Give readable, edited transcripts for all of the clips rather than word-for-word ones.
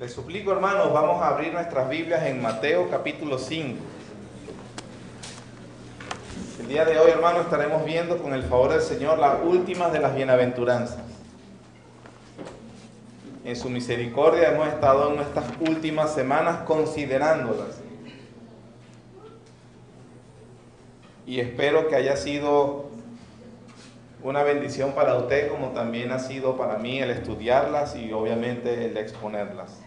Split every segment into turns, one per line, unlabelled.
Les suplico, hermanos, vamos a abrir nuestras Biblias en Mateo capítulo 5. El día de hoy, hermanos, estaremos viendo con el favor del Señor las últimas de las bienaventuranzas. En su misericordia hemos estado en estas últimas semanas considerándolas. Y espero que haya sido una bendición para usted, como también ha sido para mí el estudiarlas y obviamente el exponerlas.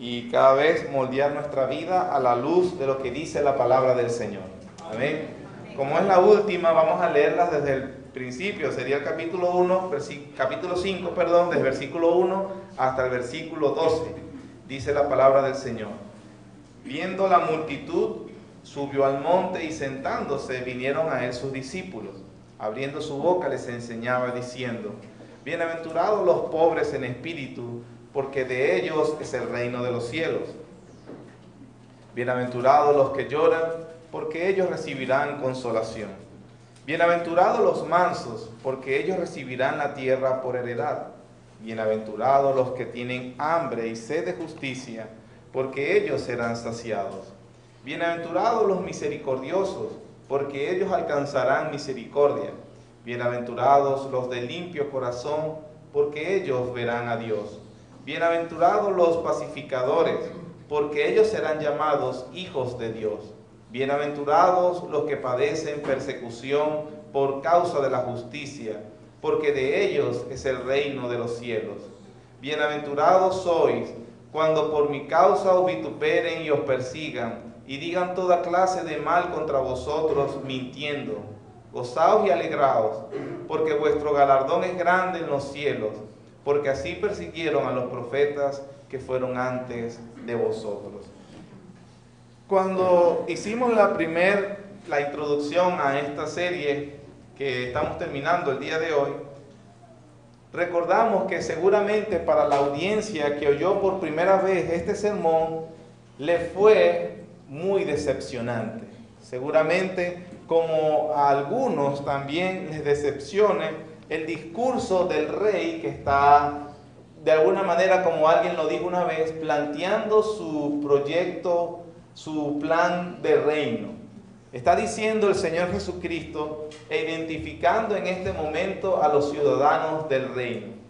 Y cada vez moldear nuestra vida a la luz de lo que dice la palabra del Señor. Amén. Como es la última, vamos a leerlas desde el principio. Sería el capítulo 5, desde el versículo 1 hasta el versículo 12. Dice la palabra del Señor. Viendo la multitud, subió al monte y sentándose vinieron a él sus discípulos. Abriendo su boca les enseñaba diciendo: Bienaventurados los pobres en espíritu, porque de ellos es el reino de los cielos. Bienaventurados los que lloran, porque ellos recibirán consolación. Bienaventurados los mansos, porque ellos recibirán la tierra por heredad. Bienaventurados los que tienen hambre y sed de justicia, porque ellos serán saciados. Bienaventurados los misericordiosos, porque ellos alcanzarán misericordia. Bienaventurados los de limpio corazón, porque ellos verán a Dios. Bienaventurados los pacificadores, porque ellos serán llamados hijos de Dios. Bienaventurados los que padecen persecución por causa de la justicia, porque de ellos es el reino de los cielos. Bienaventurados sois cuando por mi causa os vituperen y os persigan, y digan toda clase de mal contra vosotros, mintiendo. Gozaos y alegraos, porque vuestro galardón es grande en los cielos, porque así persiguieron a los profetas que fueron antes de vosotros. Cuando hicimos la introducción a esta serie que estamos terminando el día de hoy, recordamos que seguramente para la audiencia que oyó por primera vez este sermón, le fue muy decepcionante. Seguramente, como a algunos también les decepcione el discurso del rey que está, de alguna manera, como alguien lo dijo una vez, planteando su proyecto, su plan de reino. Está diciendo el Señor Jesucristo e identificando en este momento a los ciudadanos del reino.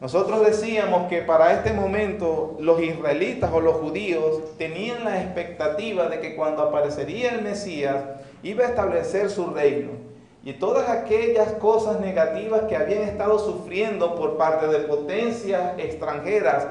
Nosotros decíamos que para este momento los israelitas o los judíos tenían la expectativa de que cuando aparecería el Mesías iba a establecer su reino. Y todas aquellas cosas negativas que habían estado sufriendo por parte de potencias extranjeras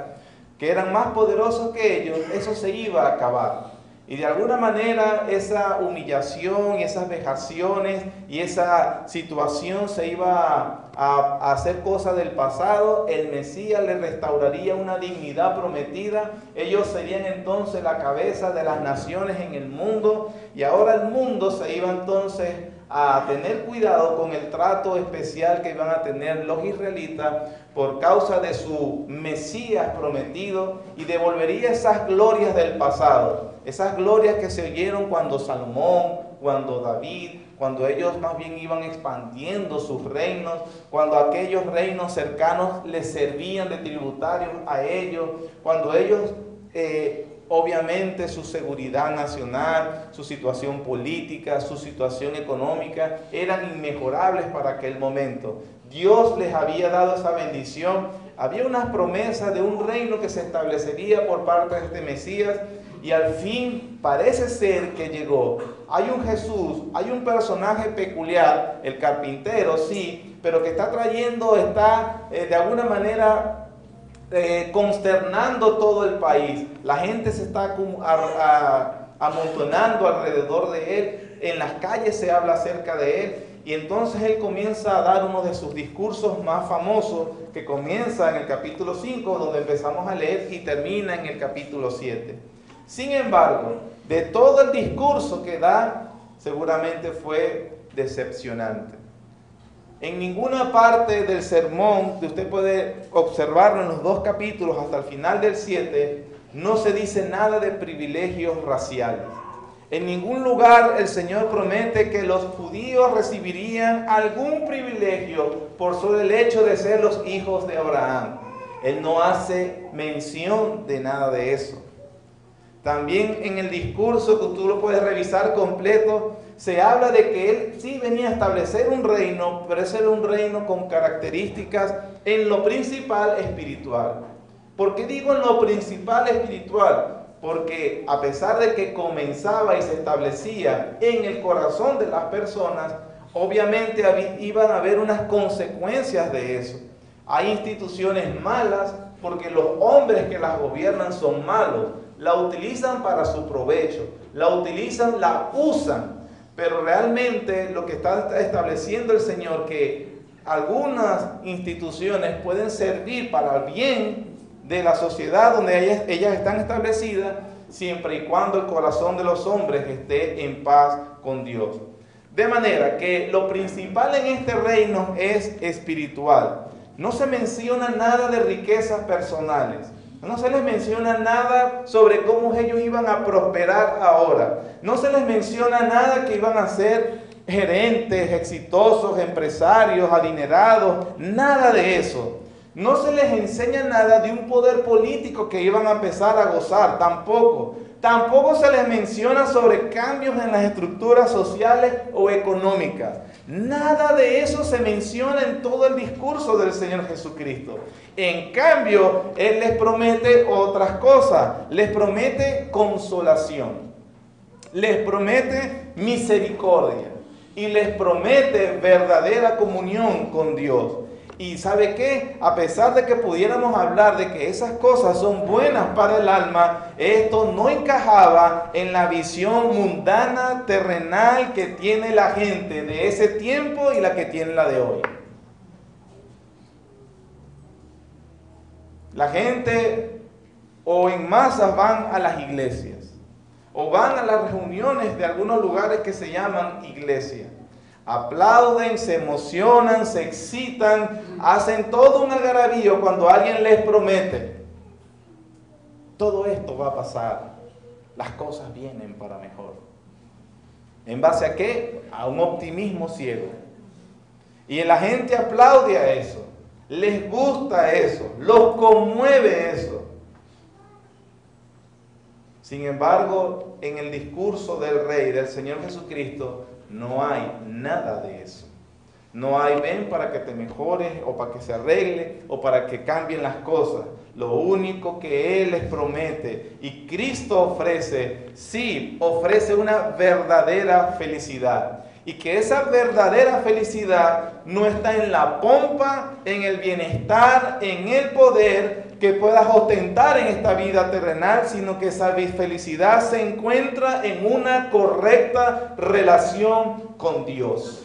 que eran más poderosos que ellos, eso se iba a acabar. Y de alguna manera esa humillación y esas vejaciones y esa situación se iba a hacer cosa del pasado. El Mesías les restauraría una dignidad prometida. Ellos serían entonces la cabeza de las naciones en el mundo. Y ahora el mundo se iba entonces a tener cuidado con el trato especial que iban a tener los israelitas por causa de su Mesías prometido, y devolvería esas glorias del pasado, esas glorias que se oyeron cuando Salomón, cuando David, cuando ellos más bien iban expandiendo sus reinos, cuando aquellos reinos cercanos les servían de tributarios a ellos, cuando ellos obviamente su seguridad nacional, su situación política, su situación económica eran inmejorables para aquel momento. Dios les había dado esa bendición. Había unas promesas de un reino que se establecería por parte de este Mesías, y al fin parece ser que llegó. Hay un Jesús, hay un personaje peculiar, el carpintero, sí, pero que está de alguna manera consternando todo el país. La gente se está amontonando alrededor de él. En las calles se habla acerca de él. Y entonces él comienza a dar uno de sus discursos más famosos, que comienza en el capítulo 5, donde empezamos a leer, y termina en el capítulo 7. Sin embargo, de todo el discurso que da, seguramente fue decepcionante. En ninguna parte del sermón, que usted puede observarlo en los 2 capítulos hasta el final del 7, no se dice nada de privilegios raciales. En ningún lugar el Señor promete que los judíos recibirían algún privilegio por solo el hecho de ser los hijos de Abraham. Él no hace mención de nada de eso. También en el discurso, que tú lo puedes revisar completo, se habla de que Él sí venía a establecer un reino, pero ese era un reino con características en lo principal espiritual. ¿Por qué digo en lo principal espiritual? Porque a pesar de que comenzaba y se establecía en el corazón de las personas, obviamente iban a haber unas consecuencias de eso. Hay instituciones malas porque los hombres que las gobiernan son malos. La utilizan para su provecho, la utilizan, la usan. Pero realmente lo que está estableciendo el Señor, que algunas instituciones pueden servir para el bien de la sociedad donde ellas están establecidas, siempre y cuando el corazón de los hombres esté en paz con Dios. De manera que lo principal en este reino es espiritual. No se menciona nada de riquezas personales. No se les menciona nada sobre cómo ellos iban a prosperar ahora. No se les menciona nada que iban a ser gerentes, exitosos, empresarios, adinerados. Nada de eso. No se les enseña nada de un poder político que iban a empezar a gozar. Tampoco. Tampoco se les menciona sobre cambios en las estructuras sociales o económicas. Nada de eso se menciona en todo el discurso del Señor Jesucristo. En cambio, Él les promete otras cosas. Les promete consolación. Les promete misericordia. Y les promete verdadera comunión con Dios. Y ¿sabe qué? A pesar de que pudiéramos hablar de que esas cosas son buenas para el alma, esto no encajaba en la visión mundana, terrenal que tiene la gente de ese tiempo y la que tiene la de hoy. La gente o en masas van a las iglesias o van a las reuniones de algunos lugares que se llaman iglesias. Aplauden, se emocionan, se excitan, hacen todo un algarabío cuando alguien les promete: todo esto va a pasar, las cosas vienen para mejor. ¿En base a qué? A un optimismo ciego. Y la gente aplaude a eso, les gusta eso, los conmueve eso. Sin embargo, en el discurso del Rey, del Señor Jesucristo, no hay nada de eso. No hay ven para que te mejores o para que se arregle o para que cambien las cosas. Lo único que Él les promete y Cristo ofrece, sí, ofrece una verdadera felicidad. Y que esa verdadera felicidad no está en la pompa, en el bienestar, en el poder que puedas ostentar en esta vida terrenal, sino que esa felicidad se encuentra en una correcta relación con Dios.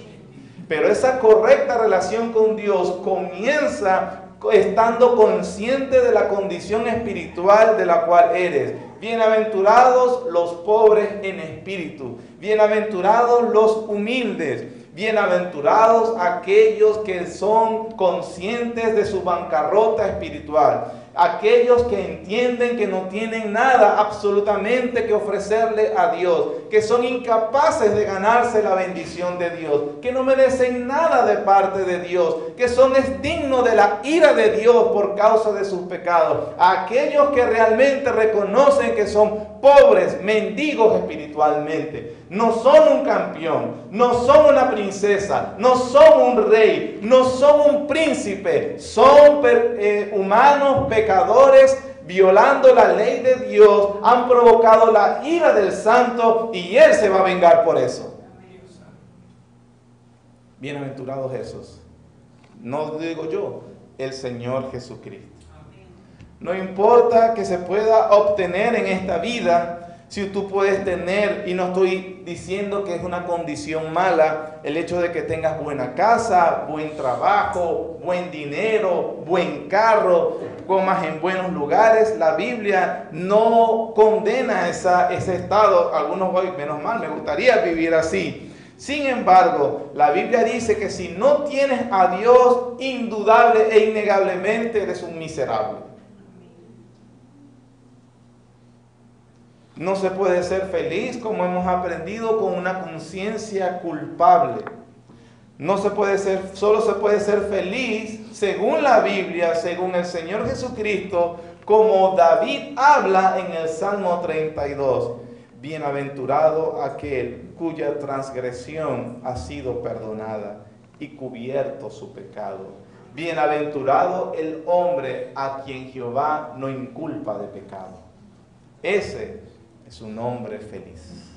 Pero esa correcta relación con Dios comienza estando consciente de la condición espiritual de la cual eres. Bienaventurados los pobres en espíritu, bienaventurados los humildes, bienaventurados aquellos que son conscientes de su bancarrota espiritual, aquellos que entienden que no tienen nada absolutamente que ofrecerle a Dios, que son incapaces de ganarse la bendición de Dios, que no merecen nada de parte de Dios, que son dignos de la ira de Dios por causa de sus pecados, aquellos que realmente reconocen que son pobres, mendigos espiritualmente, no son un campeón, no son una princesa, no son un rey, no son un príncipe, son humanos pecadores violando la ley de Dios, han provocado la ira del Santo y Él se va a vengar por eso. Bienaventurados esos. No digo yo, el Señor Jesucristo. No importa que se pueda obtener en esta vida, si tú puedes tener, y no estoy diciendo que es una condición mala, el hecho de que tengas buena casa, buen trabajo, buen dinero, buen carro, comas en buenos lugares. La Biblia no condena ese estado. Algunos hoy, menos mal, me gustaría vivir así. Sin embargo, la Biblia dice que si no tienes a Dios, indudable e innegablemente eres un miserable. No se puede ser feliz, como hemos aprendido, con una conciencia culpable. Solo se puede ser feliz según la Biblia, según el Señor Jesucristo, como David habla en el Salmo 32. Bienaventurado aquel cuya transgresión ha sido perdonada y cubierto su pecado. Bienaventurado el hombre a quien Jehová no inculpa de pecado. Ese es un hombre feliz.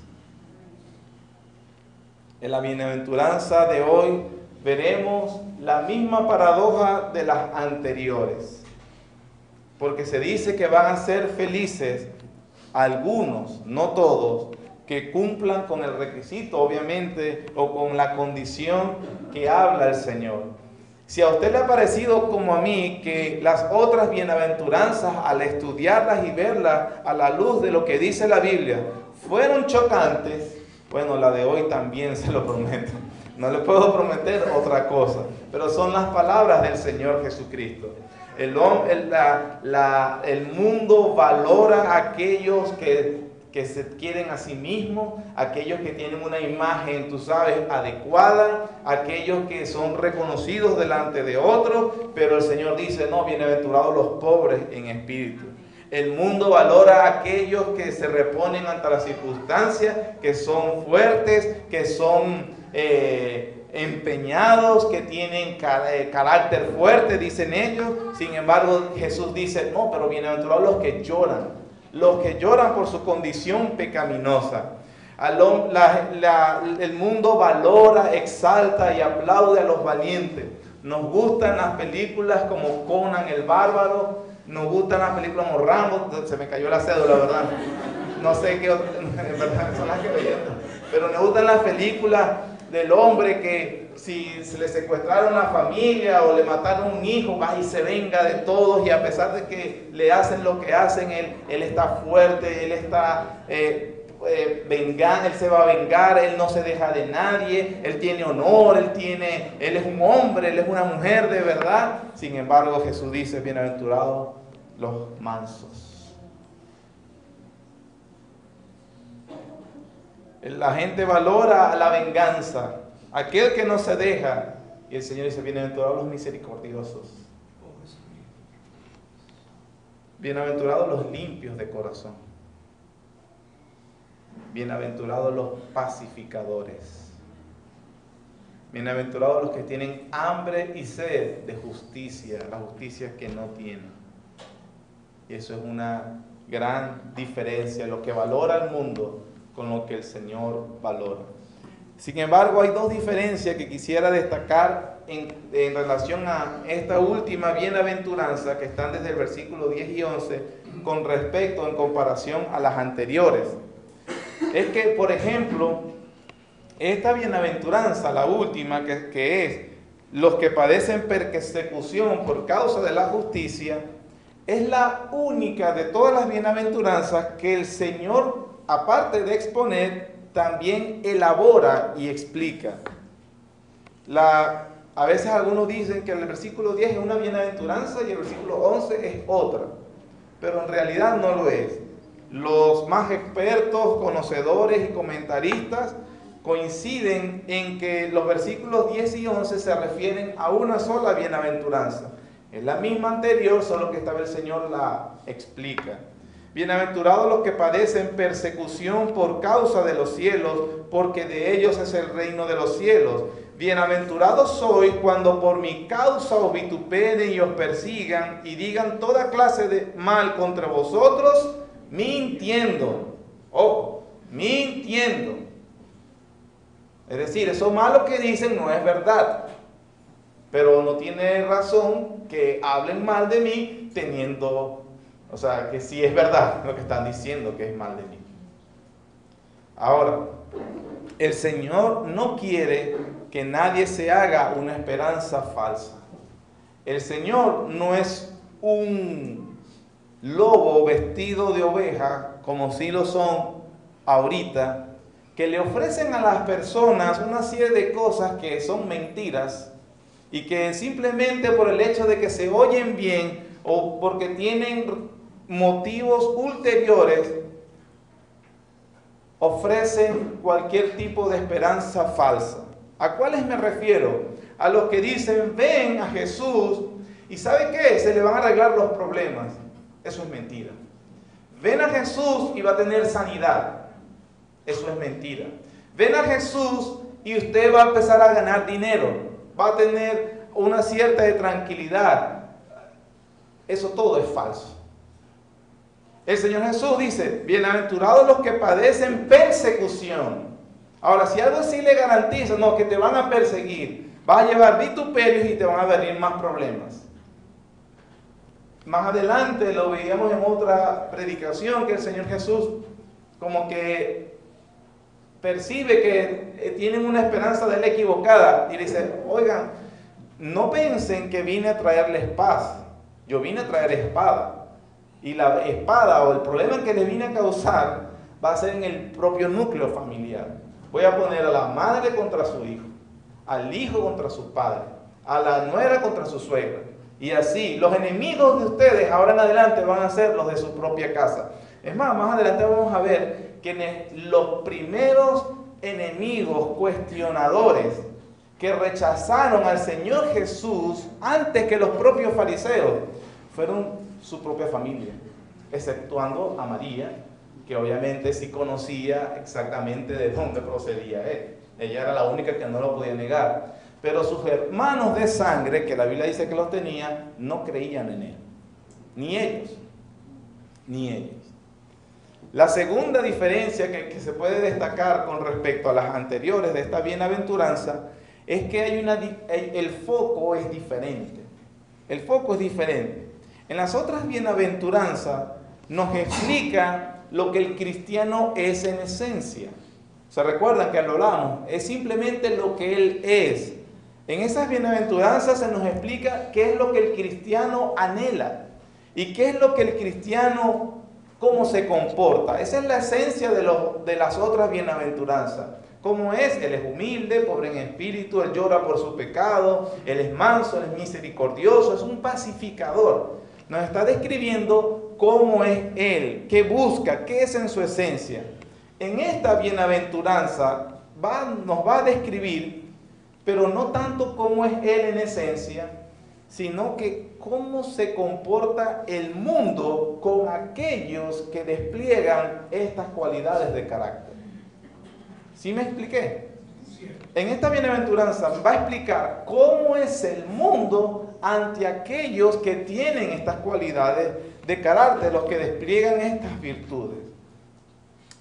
En la bienaventuranza de hoy veremos la misma paradoja de las anteriores, porque se dice que van a ser felices algunos, no todos, que cumplan con el requisito, obviamente, o con la condición que habla el Señor. Si a usted le ha parecido como a mí que las otras bienaventuranzas, al estudiarlas y verlas a la luz de lo que dice la Biblia, fueron chocantes, bueno, la de hoy también se lo prometo. No le puedo prometer otra cosa, pero son las palabras del Señor Jesucristo. El mundo valora a aquellos que se quieren a sí mismos, aquellos que tienen una imagen, tú sabes, adecuada, aquellos que son reconocidos delante de otros, pero el Señor dice, no, bienaventurados los pobres en espíritu. El mundo valora a aquellos que se reponen ante las circunstancias, que son fuertes, que son empeñados, que tienen carácter fuerte, dicen ellos. Sin embargo, Jesús dice, no, pero bienaventurados los que lloran por su condición pecaminosa. El mundo valora, exalta y aplaude a los valientes. Nos gustan las películas como Conan el Bárbaro, nos gustan las películas como Rambo, se me cayó la cédula, ¿verdad? No sé qué otras, en verdad son las que veía, pero nos gustan las películas del hombre que si se le secuestraron la familia o le mataron un hijo, va y se venga de todos, y a pesar de que le hacen lo que hacen, él está fuerte, él está él se va a vengar, él no se deja de nadie, él tiene honor, él es un hombre, él es una mujer de verdad. Sin embargo, Jesús dice, bienaventurados los mansos. La gente valora la venganza, aquel que no se deja, y el Señor dice, bienaventurados los misericordiosos, bienaventurados los limpios de corazón, bienaventurados los pacificadores, bienaventurados los que tienen hambre y sed de justicia, la justicia que no tienen. Y eso es una gran diferencia, lo que valora el mundo con lo que el Señor valora. Sin embargo, hay dos diferencias que quisiera destacar en relación a esta última bienaventuranza, que están desde el versículo 10 y 11, con respecto, en comparación a las anteriores. Es que, por ejemplo, esta bienaventuranza, la última, que es los que padecen persecución por causa de la justicia, es la única de todas las bienaventuranzas que el Señor, aparte de exponer, también elabora y explica. A veces algunos dicen que el versículo 10 es una bienaventuranza y el versículo 11 es otra, pero en realidad no lo es. Los más expertos, conocedores y comentaristas coinciden en que los versículos 10 y 11 se refieren a una sola bienaventuranza. Es la misma anterior, solo que esta vez el Señor la explica. Bienaventurados los que padecen persecución por causa de los cielos, porque de ellos es el reino de los cielos. Bienaventurados sois cuando por mi causa os vituperen y os persigan y digan toda clase de mal contra vosotros, mintiendo. Ojo, mintiendo. Es decir, eso malo que dicen no es verdad, pero no tiene razón que hablen mal de mí teniendo, o sea, que sí es verdad lo que están diciendo que es mal de mí. Ahora, el Señor no quiere que nadie se haga una esperanza falsa. El Señor no es un lobo vestido de oveja, como si lo son ahorita, que le ofrecen a las personas una serie de cosas que son mentiras y que simplemente por el hecho de que se oyen bien o porque tienen motivos ulteriores ofrecen cualquier tipo de esperanza falsa. ¿A cuáles me refiero? A los que dicen, ven a Jesús ¿Y sabe qué? Se le van a arreglar los problemas. Eso es mentira. Ven a Jesús y va a tener sanidad. Eso es mentira. Ven a Jesús y usted va a empezar a ganar dinero. Va a tener una cierta de tranquilidad. Eso todo es falso. El Señor Jesús dice, bienaventurados los que padecen persecución. Ahora, si algo sí le garantiza, no, que te van a perseguir, vas a llevar vituperios y te van a venir más problemas. Más adelante lo veíamos en otra predicación, que el Señor Jesús como que percibe que tienen una esperanza de él equivocada y dice, oigan, no piensen que vine a traerles paz, yo vine a traer espada. Y la espada o el problema que les vine a causar va a ser en el propio núcleo familiar. Voy a poner a la madre contra su hijo, al hijo contra su padre, a la nuera contra su suegra. Y así, los enemigos de ustedes ahora en adelante van a ser los de su propia casa. Es más adelante vamos a ver que los primeros enemigos cuestionadores que rechazaron al Señor Jesús antes que los propios fariseos fueron su propia familia, exceptuando a María, que obviamente sí conocía exactamente de dónde procedía él. Ella era la única que no lo podía negar. Pero sus hermanos de sangre, que la Biblia dice que los tenía, no creían en él. Ni ellos. Ni ellos. La segunda diferencia que se puede destacar con respecto a las anteriores de esta bienaventuranza es que el foco es diferente. El foco es diferente. En las otras bienaventuranzas nos explica lo que el cristiano es en esencia. ¿Se recuerdan que lo hablamos? Es simplemente lo que él es. En esas bienaventuranzas se nos explica qué es lo que el cristiano anhela y qué es lo que el cristiano, cómo se comporta. Esa es la esencia de las otras bienaventuranzas. ¿Cómo es? Él es humilde, pobre en espíritu, él llora por su pecado, él es manso, él es misericordioso, es un pacificador. Nos está describiendo cómo es él, qué busca, qué es en su esencia. En esta bienaventuranza nos va a describir, pero no tanto cómo es él en esencia, sino que cómo se comporta el mundo con aquellos que despliegan estas cualidades de carácter. ¿Sí me expliqué? En esta bienaventuranza va a explicar cómo es el mundo ante aquellos que tienen estas cualidades de carácter, los que despliegan estas virtudes.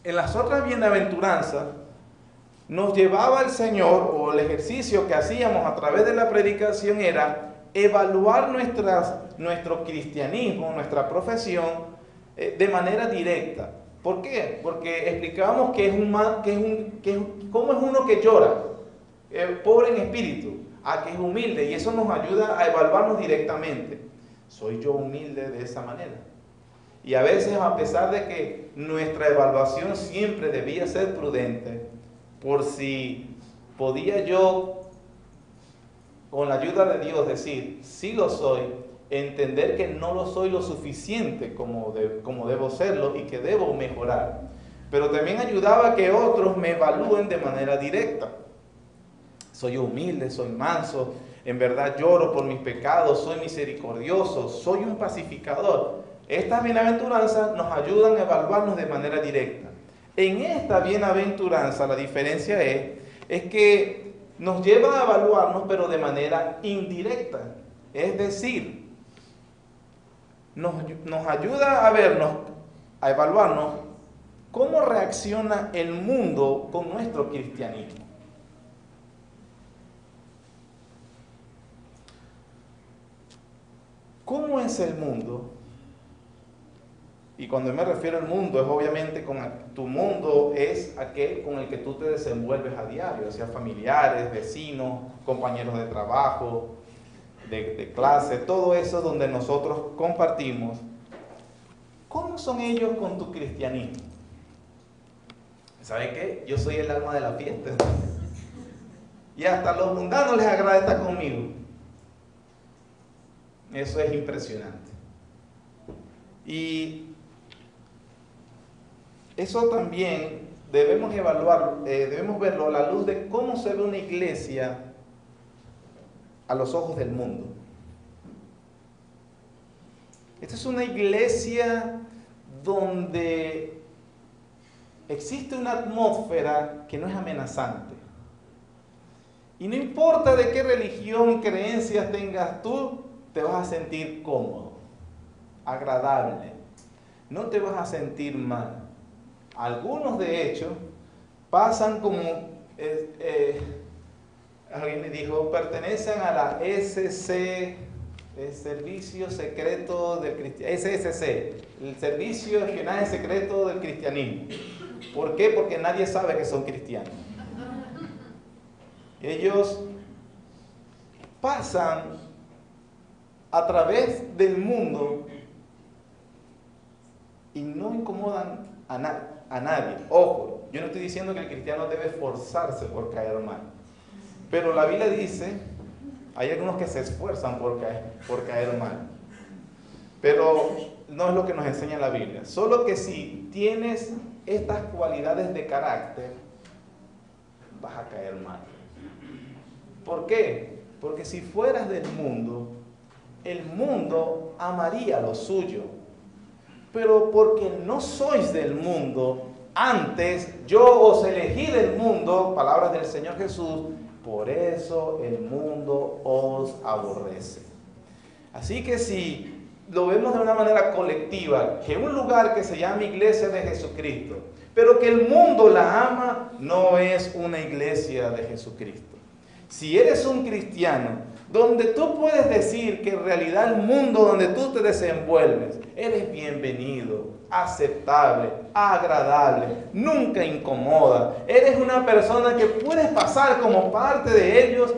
En las otras bienaventuranzas nos llevaba el Señor, o el ejercicio que hacíamos a través de la predicación era evaluar nuestro cristianismo, nuestra profesión, de manera directa. ¿Por qué? Porque explicábamos cómo es uno que llora, pobre en espíritu, a que es humilde, y eso nos ayuda a evaluarnos directamente. ¿Soy yo humilde de esa manera? Y a veces, a pesar de que nuestra evaluación siempre debía ser prudente, por si podía yo, con la ayuda de Dios, decir, sí lo soy, entender que no lo soy lo suficiente como debo serlo y que debo mejorar. Pero también ayudaba a que otros me evalúen de manera directa. Soy humilde, soy manso, en verdad lloro por mis pecados, soy misericordioso, soy un pacificador. Estas bienaventuranzas nos ayudan a evaluarnos de manera directa. En esta bienaventuranza la diferencia es que nos lleva a evaluarnos, pero de manera indirecta. Es decir, nos ayuda a vernos, a evaluarnos cómo reacciona el mundo con nuestro cristianismo. ¿Cómo es el mundo? Y cuando me refiero al mundo, es obviamente tu mundo es aquel con el que tú te desenvuelves a diario, sea familiares, vecinos, compañeros de trabajo, de clase, todo eso donde nosotros compartimos. ¿Cómo son ellos con tu cristianismo? ¿Sabe qué? Yo soy el alma de la fiesta. Y hasta a los mundanos les agrada estar conmigo. Eso es impresionante. Y eso también debemos evaluar, debemos verlo a la luz de cómo se ve una iglesia a los ojos del mundo. Esta es una iglesia donde existe una atmósfera que no es amenazante. Y no importa de qué religión, creencias tengas tú, te vas a sentir cómodo, agradable. No te vas a sentir mal. Algunos, de hecho, pasan como, alguien me dijo, pertenecen a la SC, el Servicio Secreto del Cristianismo, SSC, el Servicio de Espionaje Secreto del Cristianismo. ¿Por qué? Porque nadie sabe que son cristianos. Ellos pasan a través del mundo y no incomodan a nadie. Ojo, yo no estoy diciendo que el cristiano debe esforzarse por caer mal, pero la Biblia dice, hay algunos que se esfuerzan por caer mal, pero no es lo que nos enseña la Biblia. Solo que si tienes estas cualidades de carácter, vas a caer mal. ¿Por qué? Porque si fueras del mundo, el mundo amaría lo suyo. Pero porque no sois del mundo, antes yo os elegí del mundo, palabras del Señor Jesús, por eso el mundo os aborrece. Así que si lo vemos de una manera colectiva, que un lugar que se llama Iglesia de Jesucristo, pero que el mundo la ama, no es una iglesia de Jesucristo. Si eres un cristiano, donde tú puedes decir que en realidad el mundo donde tú te desenvuelves, eres bienvenido, aceptable, agradable, nunca incomoda, eres una persona que puedes pasar como parte de ellos,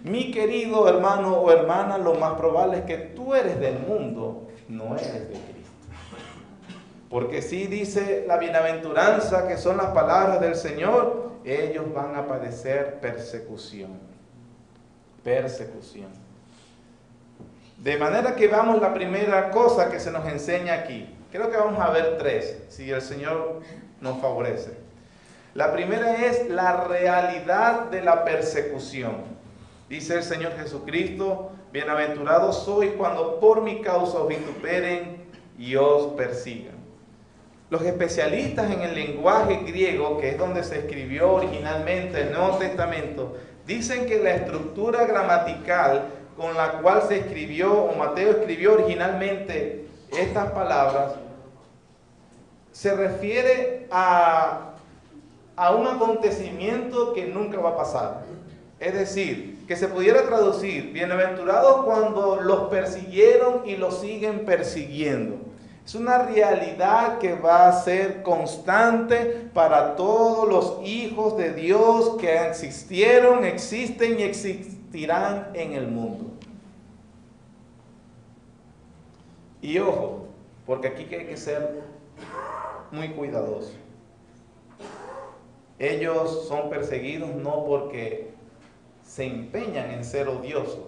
mi querido hermano o hermana, lo más probable es que tú eres del mundo, no eres de Cristo. Porque sí dice la bienaventuranza, que son las palabras del Señor, ellos van a padecer persecución. Persecución. De manera que vamos la primera cosa que se nos enseña aquí. Creo que vamos a ver tres, si el Señor nos favorece. La primera es la realidad de la persecución. Dice el Señor Jesucristo, bienaventurados sois cuando por mi causa os vituperen y os persigan. Los especialistas en el lenguaje griego, que es donde se escribió originalmente el Nuevo Testamento, dicen que la estructura gramatical con la cual se escribió, o Mateo escribió originalmente estas palabras, se refiere a un acontecimiento que nunca va a pasar. Es decir, que se pudiera traducir, bienaventurados cuando los persiguieron y los siguen persiguiendo. Es una realidad que va a ser constante para todos los hijos de Dios que existieron, existen y existirán en el mundo. Y ojo, porque aquí hay que ser muy cuidadosos. Ellos son perseguidos no porque se empeñan en ser odiosos,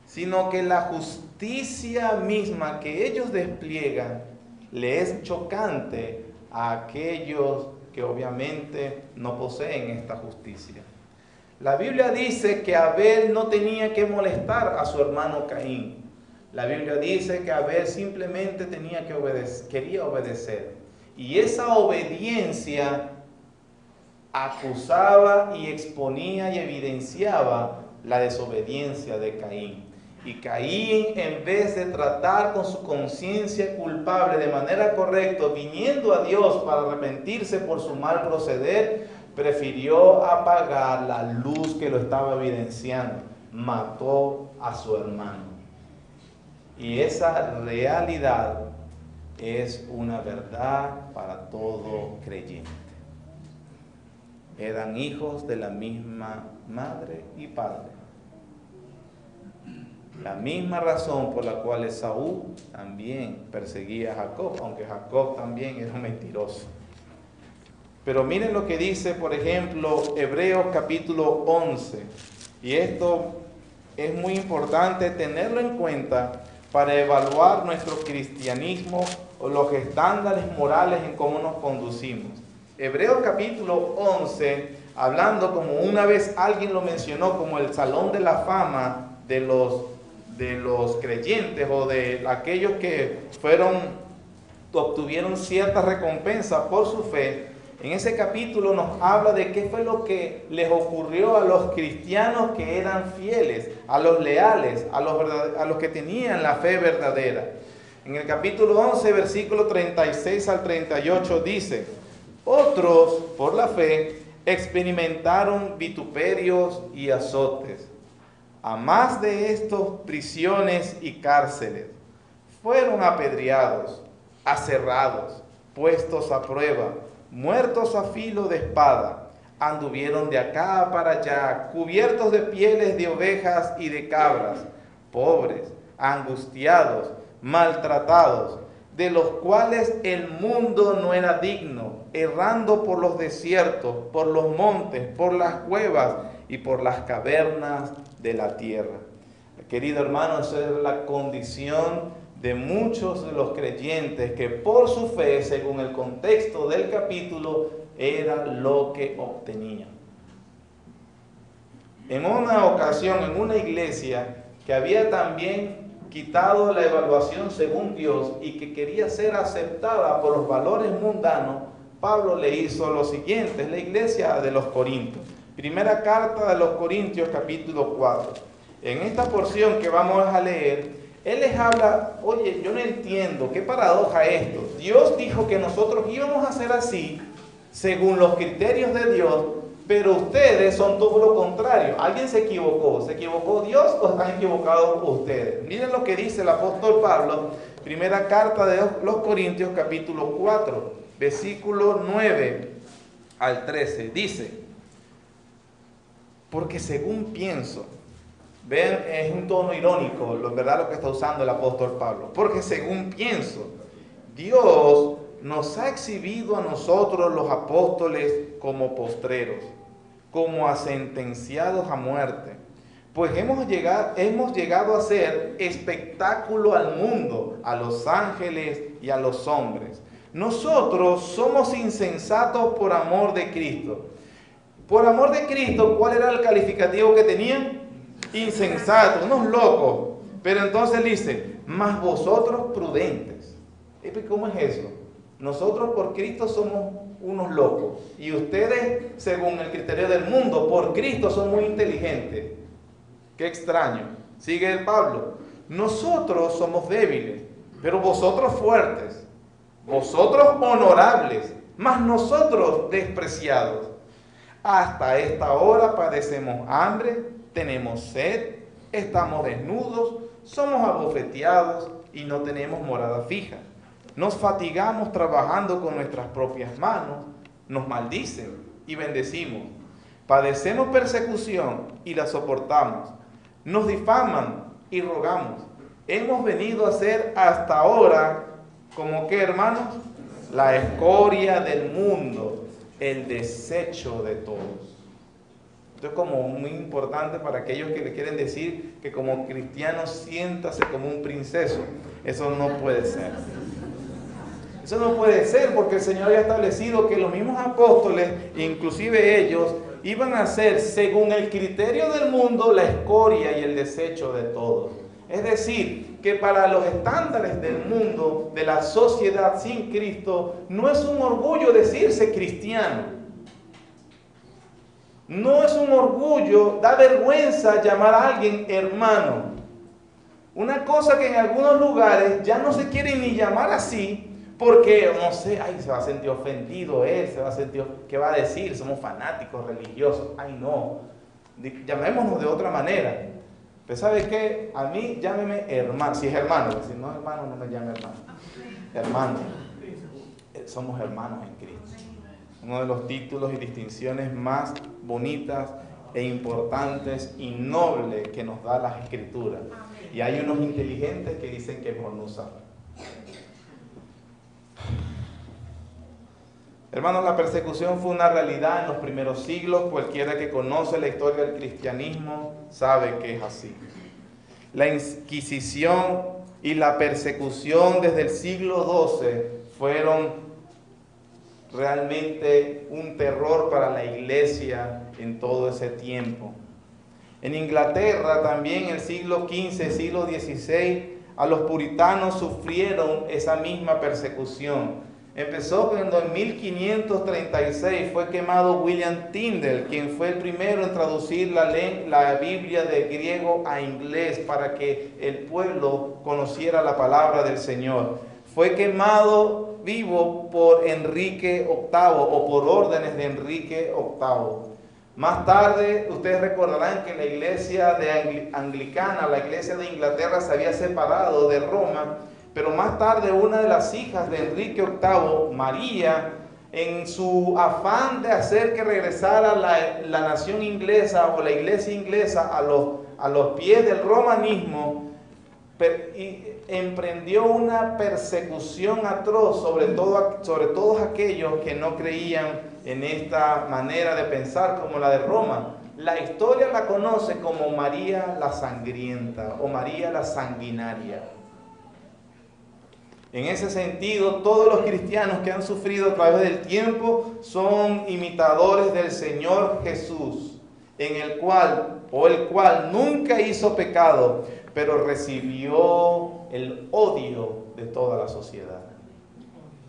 sino que la justicia misma que ellos despliegan le es chocante a aquellos que obviamente no poseen esta justicia. La Biblia dice que Abel no tenía que molestar a su hermano Caín. La Biblia dice que Abel simplemente quería obedecer. Y esa obediencia acusaba y exponía y evidenciaba la desobediencia de Caín. Y Caín, en vez de tratar con su conciencia culpable de manera correcta, viniendo a Dios para arrepentirse por su mal proceder, prefirió apagar la luz que lo estaba evidenciando. Mató a su hermano. Y esa realidad es una verdad para todo creyente. Eran hijos de la misma madre y padre. La misma razón por la cual Esaú también perseguía a Jacob, aunque Jacob también era un mentiroso. Pero miren lo que dice, por ejemplo, Hebreos capítulo 11. Y esto es muy importante tenerlo en cuenta para evaluar nuestro cristianismo o los estándares morales en cómo nos conducimos. Hebreos capítulo 11, hablando como una vez alguien lo mencionó como el salón de la fama de los de los creyentes o de aquellos que obtuvieron cierta recompensa por su fe, en ese capítulo nos habla de qué fue lo que les ocurrió a los cristianos que eran fieles, a los leales, a los que tenían la fe verdadera. En el capítulo 11, versículo 36 al 38 dice: otros, por la fe, experimentaron vituperios y azotes. A más de estos, prisiones y cárceles. Fueron apedreados, aserrados, puestos a prueba, muertos a filo de espada. Anduvieron de acá para allá, cubiertos de pieles de ovejas y de cabras, pobres, angustiados, maltratados, de los cuales el mundo no era digno, errando por los desiertos, por los montes, por las cuevas y por las cavernas de la tierra. Querido hermano, esa es la condición de muchos de los creyentes que por su fe, según el contexto del capítulo, era lo que obtenían. En una ocasión, en una iglesia que había también quitado la evaluación según Dios y que quería ser aceptada por los valores mundanos, Pablo le hizo lo siguiente. Es la iglesia de los Corintios. Primera carta de los Corintios, capítulo 4. En esta porción que vamos a leer, él les habla: oye, yo no entiendo, qué paradoja esto. Dios dijo que nosotros íbamos a hacer así, según los criterios de Dios, pero ustedes son todo lo contrario. ¿Alguien se equivocó? ¿Se equivocó Dios o están equivocados ustedes? Miren lo que dice el apóstol Pablo, primera carta de los Corintios, capítulo 4, versículo 9 al 13. Dice: porque según pienso, ven, es un tono irónico, ¿verdad? Lo que está usando el apóstol Pablo. Porque según pienso, Dios nos ha exhibido a nosotros los apóstoles como postreros, como a sentenciados a muerte. Pues hemos llegado a ser espectáculo al mundo, a los ángeles y a los hombres. Nosotros somos insensatos por amor de Cristo. Por amor de Cristo, ¿cuál era el calificativo que tenían? Insensatos, unos locos. Pero entonces dice: mas vosotros prudentes. ¿Cómo es eso? Nosotros por Cristo somos unos locos. Y ustedes, según el criterio del mundo, por Cristo son muy inteligentes. Qué extraño. Sigue el Pablo: nosotros somos débiles, pero vosotros fuertes. Vosotros honorables, mas nosotros despreciados. Hasta esta hora padecemos hambre, tenemos sed, estamos desnudos, somos abofeteados y no tenemos morada fija. Nos fatigamos trabajando con nuestras propias manos, nos maldicen y bendecimos. Padecemos persecución y la soportamos. Nos difaman y rogamos. Hemos venido a ser hasta ahora, ¿como qué, hermanos? La escoria del mundo, el desecho de todos. Esto es como muy importante para aquellos que le quieren decir que como cristiano siéntase como un princeso. Eso no puede ser. Eso no puede ser, porque el Señor había establecido que los mismos apóstoles, inclusive ellos, iban a ser, según el criterio del mundo, la escoria y el desecho de todos. Es decir, que para los estándares del mundo, de la sociedad sin Cristo, no es un orgullo decirse cristiano. No es un orgullo, da vergüenza llamar a alguien hermano. Una cosa que en algunos lugares ya no se quiere ni llamar así, porque, no sé, ay, se va a sentir ofendido él, se va a sentir, ¿qué va a decir? Somos fanáticos religiosos. Ay, no, llamémonos de otra manera. Pero ¿sabe qué? A mí llámeme hermano, si es hermano, si no es hermano, no me llame hermano. Hermano, somos hermanos en Cristo. Uno de los títulos y distinciones más bonitas e importantes y nobles que nos da las Escrituras. Y hay unos inteligentes que dicen que mejor no usar. Hermanos, la persecución fue una realidad en los primeros siglos. Cualquiera que conoce la historia del cristianismo sabe que es así. La Inquisición y la persecución desde el siglo XII fueron realmente un terror para la iglesia en todo ese tiempo. En Inglaterra también, en el siglo XV, siglo XVI, a los puritanos sufrieron esa misma persecución. Empezó cuando en 1536 fue quemado William Tyndale, quien fue el primero en traducir la Biblia de griego a inglés para que el pueblo conociera la palabra del Señor. Fue quemado vivo por Enrique VIII o por órdenes de Enrique VIII. Más tarde, ustedes recordarán que la iglesia anglicana, la iglesia de Inglaterra, se había separado de Roma, pero más tarde una de las hijas de Enrique VIII, María, en su afán de hacer que regresara la nación inglesa o la iglesia inglesa a los pies del romanismo, emprendió una persecución atroz sobre todos aquellos que no creían en esta manera de pensar como la de Roma. La historia la conoce como María la Sangrienta o María la Sanguinaria. En ese sentido, todos los cristianos que han sufrido a través del tiempo son imitadores del Señor Jesús, el cual nunca hizo pecado, pero recibió el odio de toda la sociedad.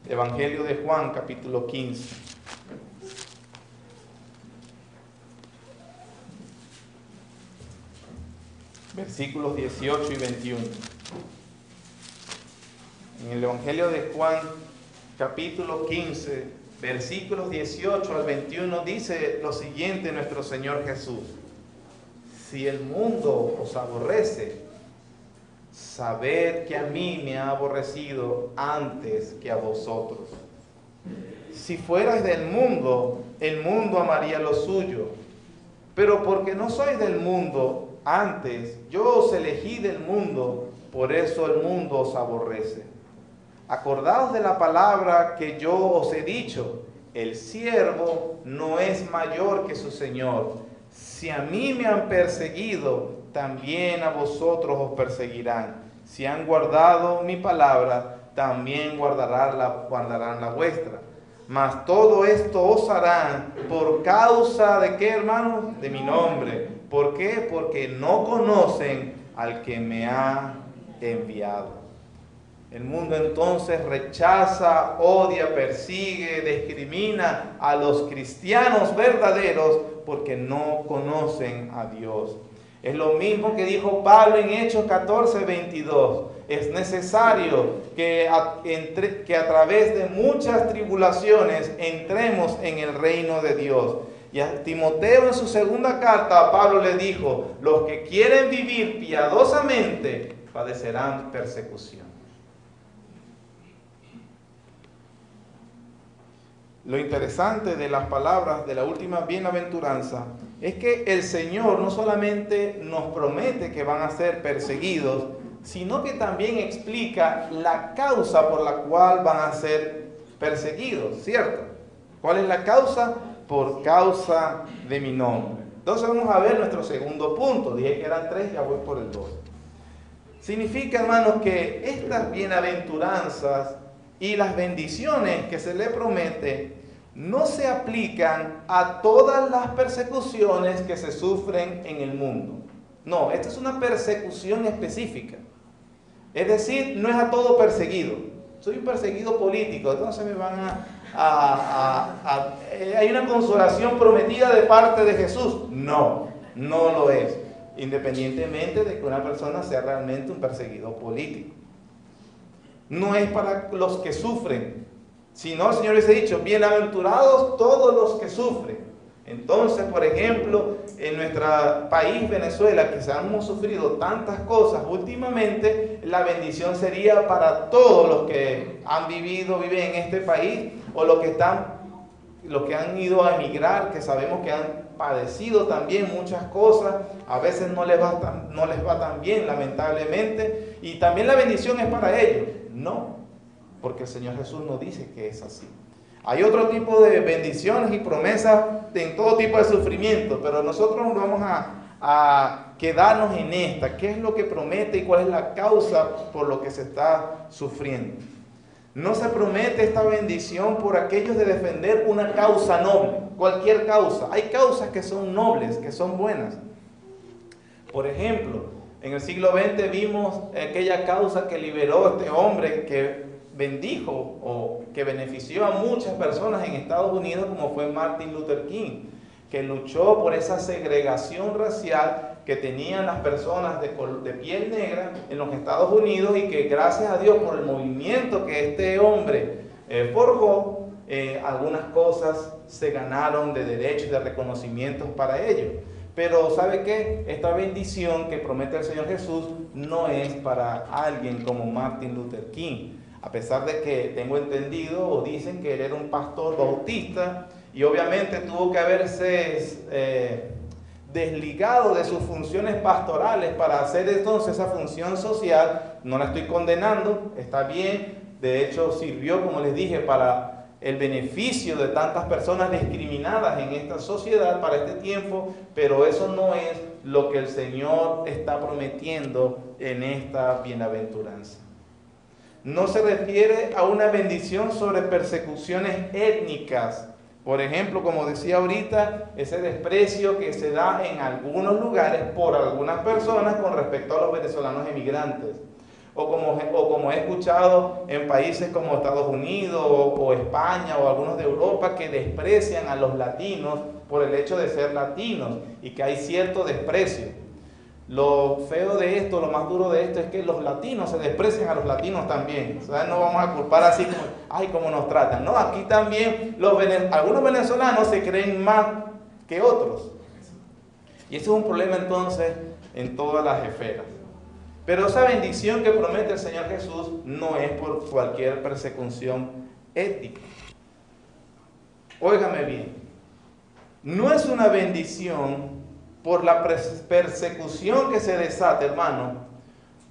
Evangelio de Juan, capítulo 15. Versículos 18 y 21. En el Evangelio de Juan, capítulo 15, versículos 18 al 21, dice lo siguiente nuestro Señor Jesús: si el mundo os aborrece, sabed que a mí me ha aborrecido antes que a vosotros. Si fuerais del mundo, el mundo amaría lo suyo. Pero porque no sois del mundo, antes yo os elegí del mundo, por eso el mundo os aborrece. Acordaos de la palabra que yo os he dicho: el siervo no es mayor que su Señor. Si a mí me han perseguido, también a vosotros os perseguirán. Si han guardado mi palabra, también guardarán la vuestra. Mas todo esto os harán por causa de ¿qué, hermanos? De mi nombre. ¿Por qué? Porque no conocen al que me ha enviado. El mundo entonces rechaza, odia, persigue, discrimina a los cristianos verdaderos porque no conocen a Dios. Es lo mismo que dijo Pablo en Hechos 14:22. Es necesario que a través de muchas tribulaciones entremos en el reino de Dios. Y a Timoteo en su segunda carta, a Pablo le dijo: los que quieren vivir piadosamente padecerán persecución. Lo interesante de las palabras de la última bienaventuranza es que el Señor no solamente nos promete que van a ser perseguidos, sino que también explica la causa por la cual van a ser perseguidos, ¿cierto? ¿Cuál es la causa? Por causa de mi nombre. Entonces vamos a ver nuestro segundo punto. Dije que eran 3, ya voy por el 2. Significa, hermanos, que estas bienaventuranzas y las bendiciones que se le promete no se aplican a todas las persecuciones que se sufren en el mundo. No, esta es una persecución específica. Es decir, no es a todo perseguido. Soy un perseguido político, entonces me van hay una consolación prometida de parte de Jesús. No, no lo es. Independientemente de que una persona sea realmente un perseguido político. No es para los que sufren, sino el Señor les ha dicho: bienaventurados todos los que sufren. Entonces, por ejemplo, en nuestro país, Venezuela, que hemos sufrido tantas cosas últimamente, la bendición sería para todos los que viven en este país, o los que han ido a emigrar, que sabemos que han padecido también muchas cosas, a veces no les va tan bien, lamentablemente, y también la bendición es para ellos. No, porque el Señor Jesús nos dice que es así. Hay otro tipo de bendiciones y promesas en todo tipo de sufrimiento, pero nosotros vamos a quedarnos en esta. ¿Qué es lo que promete y cuál es la causa por lo que se está sufriendo? No se promete esta bendición por aquellos de defender una causa noble, cualquier causa. Hay causas que son nobles, que son buenas. Por ejemplo, en el siglo XX vimos aquella causa que liberó a este hombre que bendijo o que benefició a muchas personas en Estados Unidos, como fue Martin Luther King, que luchó por esa segregación racial que tenían las personas de piel negra en los Estados Unidos, y que gracias a Dios por el movimiento que este hombre forjó, algunas cosas se ganaron de derechos y de reconocimientos para ellos. Pero ¿sabe qué? Esta bendición que promete el Señor Jesús no es para alguien como Martin Luther King, a pesar de que tengo entendido o dicen que él era un pastor bautista y obviamente tuvo que haberse desligado de sus funciones pastorales para hacer entonces esa función social. No la estoy condenando, está bien, de hecho sirvió, como les dije, para el beneficio de tantas personas discriminadas en esta sociedad para este tiempo, pero eso no es lo que el Señor está prometiendo en esta bienaventuranza. No se refiere a una bendición sobre persecuciones étnicas. Por ejemplo, como decía ahorita, ese desprecio que se da en algunos lugares por algunas personas con respecto a los venezolanos emigrantes. O como he escuchado en países como Estados Unidos o España o algunos de Europa, que desprecian a los latinos por el hecho de ser latinos y que hay cierto desprecio. Lo feo de esto, lo más duro de esto es que los latinos se desprecian a los latinos también. O sea, no vamos a culpar así como, ay, cómo nos tratan. No, aquí también algunos venezolanos se creen más que otros. Y ese es un problema entonces en todas las esferas. Pero esa bendición que promete el Señor Jesús no es por cualquier persecución étnica. Óigame bien, no es una bendición por la persecución que se desata, hermano,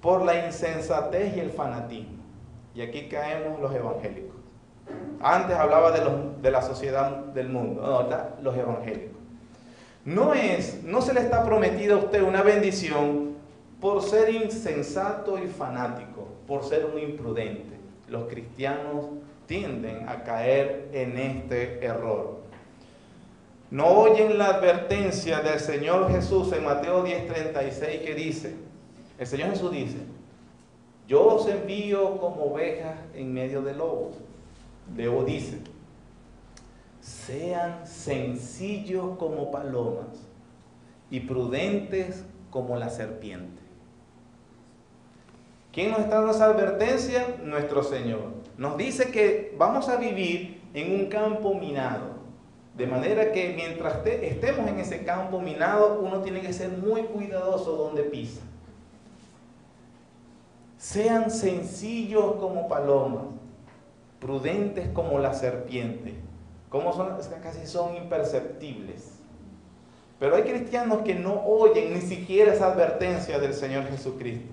por la insensatez y el fanatismo. Y aquí caemos los evangélicos. Antes hablaba de la sociedad del mundo, ahora los evangélicos. No se le está prometido a usted una bendición por ser insensato y fanático, por ser un imprudente. Los cristianos tienden a caer en este error. No oyen la advertencia del Señor Jesús en Mateo 10:36 que dice, el Señor Jesús dice, yo os envío como ovejas en medio de lobos. Luego dice, sean sencillos como palomas y prudentes como la serpiente. ¿Quién nos está dando esa advertencia? Nuestro Señor. Nos dice que vamos a vivir en un campo minado. De manera que mientras estemos en ese campo minado, uno tiene que ser muy cuidadoso donde pisa. Sean sencillos como palomas, prudentes como la serpiente. ¿Cómo son? Casi son imperceptibles. Pero hay cristianos que no oyen ni siquiera esa advertencia del Señor Jesucristo.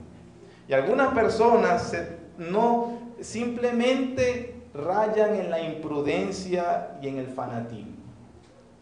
Y algunas personas no simplemente rayan en la imprudencia y en el fanatismo.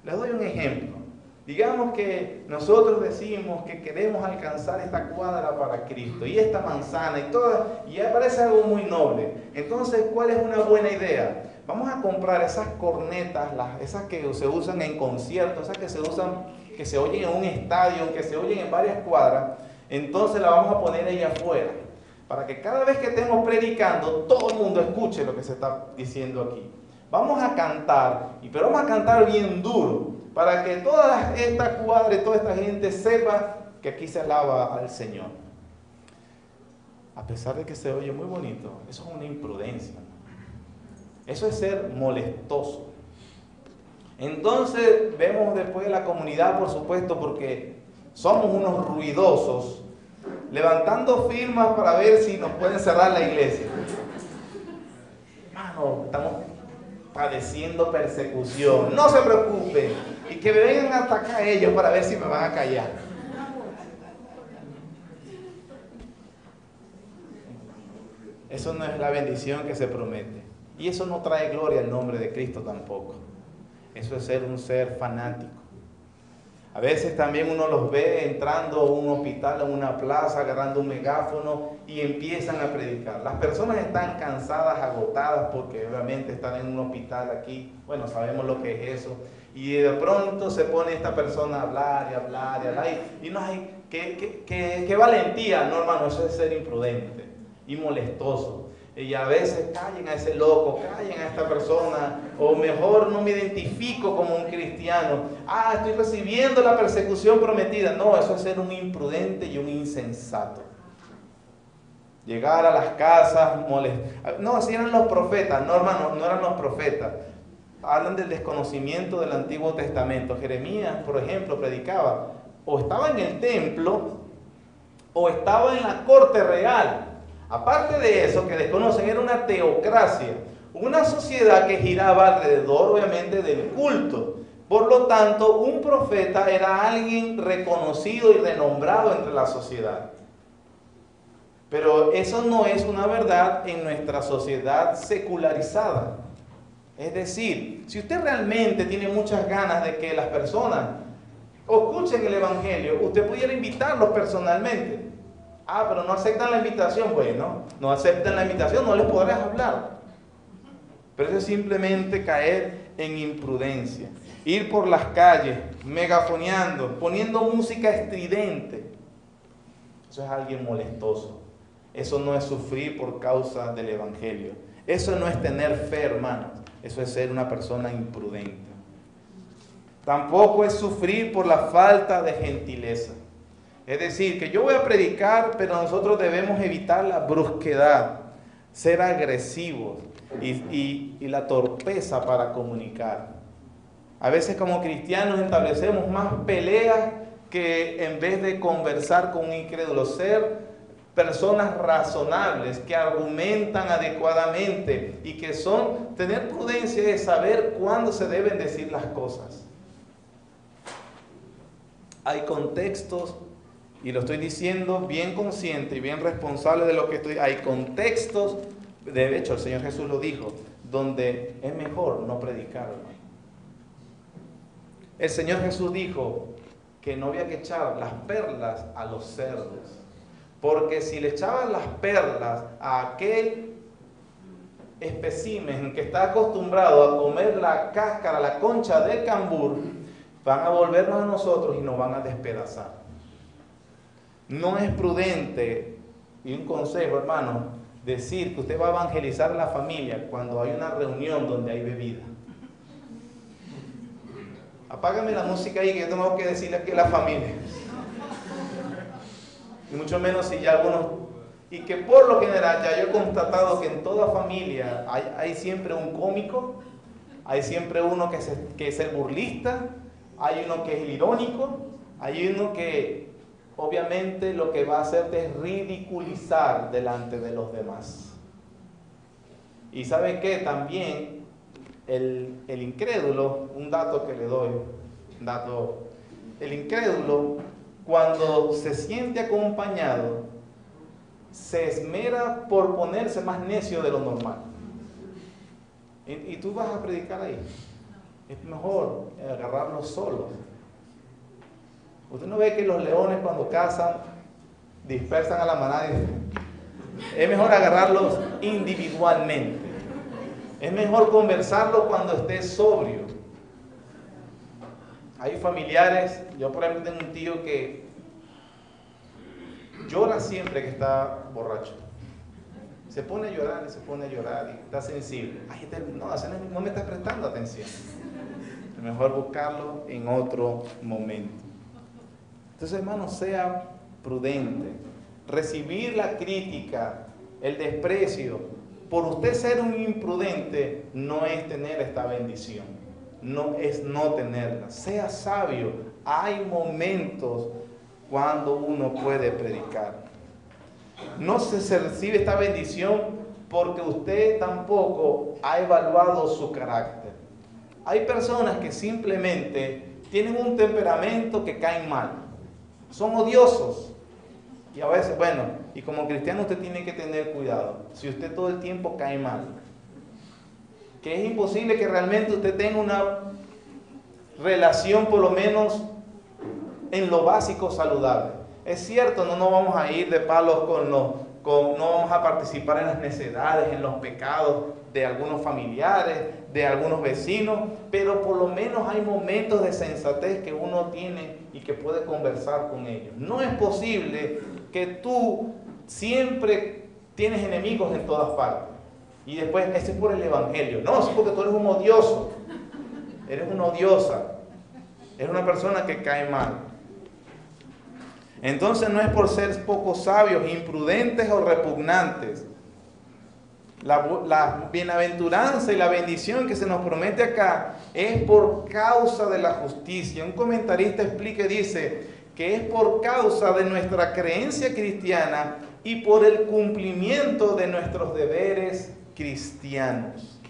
Les doy un ejemplo. Digamos que nosotros decimos que queremos alcanzar esta cuadra para Cristo y esta manzana y toda, y ya parece algo muy noble. Entonces, ¿cuál es una buena idea? Vamos a comprar esas cornetas, esas que se usan en conciertos, esas que se usan, que se oyen en un estadio, que se oyen en varias cuadras. Entonces la vamos a poner ahí afuera, para que cada vez que estemos predicando, todo el mundo escuche lo que se está diciendo aquí. Vamos a cantar, pero vamos a cantar bien duro, para que toda esta cuadra y toda esta gente sepa que aquí se alaba al Señor. A pesar de que se oye muy bonito, eso es una imprudencia. Eso es ser molestoso. Entonces vemos después la comunidad, por supuesto, porque somos unos ruidosos, levantando firmas para ver si nos pueden cerrar la iglesia. Hermano, estamos padeciendo persecución, no se preocupen, y que me vengan a atacar ellos para ver si me van a callar. Eso no es la bendición que se promete, y eso no trae gloria al nombre de Cristo tampoco. Eso es ser un ser fanático. A veces también uno los ve entrando a un hospital, a una plaza, agarrando un megáfono y empiezan a predicar. Las personas están cansadas, agotadas, porque obviamente están en un hospital aquí. Bueno, sabemos lo que es eso. Y de pronto se pone esta persona a hablar y hablar y hablar. Y no hay qué valentía. No, hermano, eso es ser imprudente y molestoso. Y a veces callen a ese loco, callen a esta persona, o mejor no me identifico como un cristiano. Estoy recibiendo la persecución prometida. No, eso es ser un imprudente y un insensato. Llegar a las casas, no, así eran los profetas. No, hermano, no eran los profetas. Hablan del desconocimiento del Antiguo Testamento. Jeremías, por ejemplo, predicaba, o estaba en el templo, o estaba en la corte real. Aparte de eso, que desconocen, era una teocracia, una sociedad que giraba alrededor, obviamente, del culto. Por lo tanto, un profeta era alguien reconocido y renombrado entre la sociedad. Pero eso no es una verdad en nuestra sociedad secularizada. Es decir, si usted realmente tiene muchas ganas de que las personas escuchen el Evangelio, usted pudiera invitarlos personalmente. Pero no aceptan la invitación. Bueno, no aceptan la invitación, no les podrás hablar. Pero eso es simplemente caer en imprudencia. Ir por las calles, megafoneando, poniendo música estridente. Eso es alguien molestoso. Eso no es sufrir por causa del Evangelio. Eso no es tener fe, hermanos. Eso es ser una persona imprudente. Tampoco es sufrir por la falta de gentileza. Es decir, que yo voy a predicar, pero nosotros debemos evitar la brusquedad, ser agresivos y la torpeza para comunicar. A veces como cristianos establecemos más peleas que en vez de conversar con un incrédulo, ser personas razonables, que argumentan adecuadamente y que tener prudencia de saber cuándo se deben decir las cosas. Hay contextos, y lo estoy diciendo bien consciente y bien responsable de lo que hay contextos, de hecho el Señor Jesús lo dijo, donde es mejor no predicar. El Señor Jesús dijo que no había que echar las perlas a los cerdos, porque si le echaban las perlas a aquel espécimen que está acostumbrado a comer la cáscara, la concha del cambur, van a volvernos a nosotros y nos van a despedazar. No es prudente, y un consejo, hermano, decir que usted va a evangelizar a la familia cuando hay una reunión donde hay bebida. Apágame la música ahí, que yo tengo que decirle aquí a la familia. Y mucho menos si ya algunos... Y que por lo general ya yo he constatado que en toda familia hay siempre un cómico, hay siempre uno que es el burlista, hay uno que es el irónico, hay uno que obviamente lo que va a hacerte es ridiculizar delante de los demás. Y ¿sabe qué? También el incrédulo, un dato que le doy, el incrédulo cuando se siente acompañado se esmera por ponerse más necio de lo normal. Y tú vas a predicar ahí. Es mejor agarrarlos solos. Usted no ve que los leones cuando cazan dispersan a la manada. Es mejor agarrarlos individualmente. Es mejor conversarlo cuando esté sobrio. Hay familiares, yo por ejemplo tengo un tío que llora siempre que está borracho. Se pone a llorar y se pone a llorar y está sensible. No me está prestando atención. Es mejor buscarlo en otro momento. Entonces, hermano, sea prudente. Recibir la crítica, el desprecio, por usted ser un imprudente, no es tener esta bendición. No es no tenerla. Sea sabio. Hay momentos cuando uno puede predicar. No se recibe esta bendición porque usted tampoco ha evaluado su carácter. Hay personas que simplemente tienen un temperamento que caen mal. Son odiosos. Y a veces, y como cristiano usted tiene que tener cuidado. Si usted todo el tiempo cae mal, que es imposible que realmente usted tenga una relación por lo menos en lo básico saludable. Es cierto, no nos vamos a ir de palos no vamos a participar en las necedades, en los pecados de algunos familiares, de algunos vecinos, pero por lo menos hay momentos de sensatez que uno tiene y que puede conversar con ellos. No es posible que tú siempre tienes enemigos en todas partes y después, ese es por el evangelio. No, es porque tú eres un odioso, eres una odiosa, eres una persona que cae mal. Entonces no es por ser poco sabios, imprudentes o repugnantes. La bienaventuranza y la bendición que se nos promete acá es por causa de la justicia. Un comentarista explica y dice que es por causa de nuestra creencia cristiana y por el cumplimiento de nuestros deberes cristianos.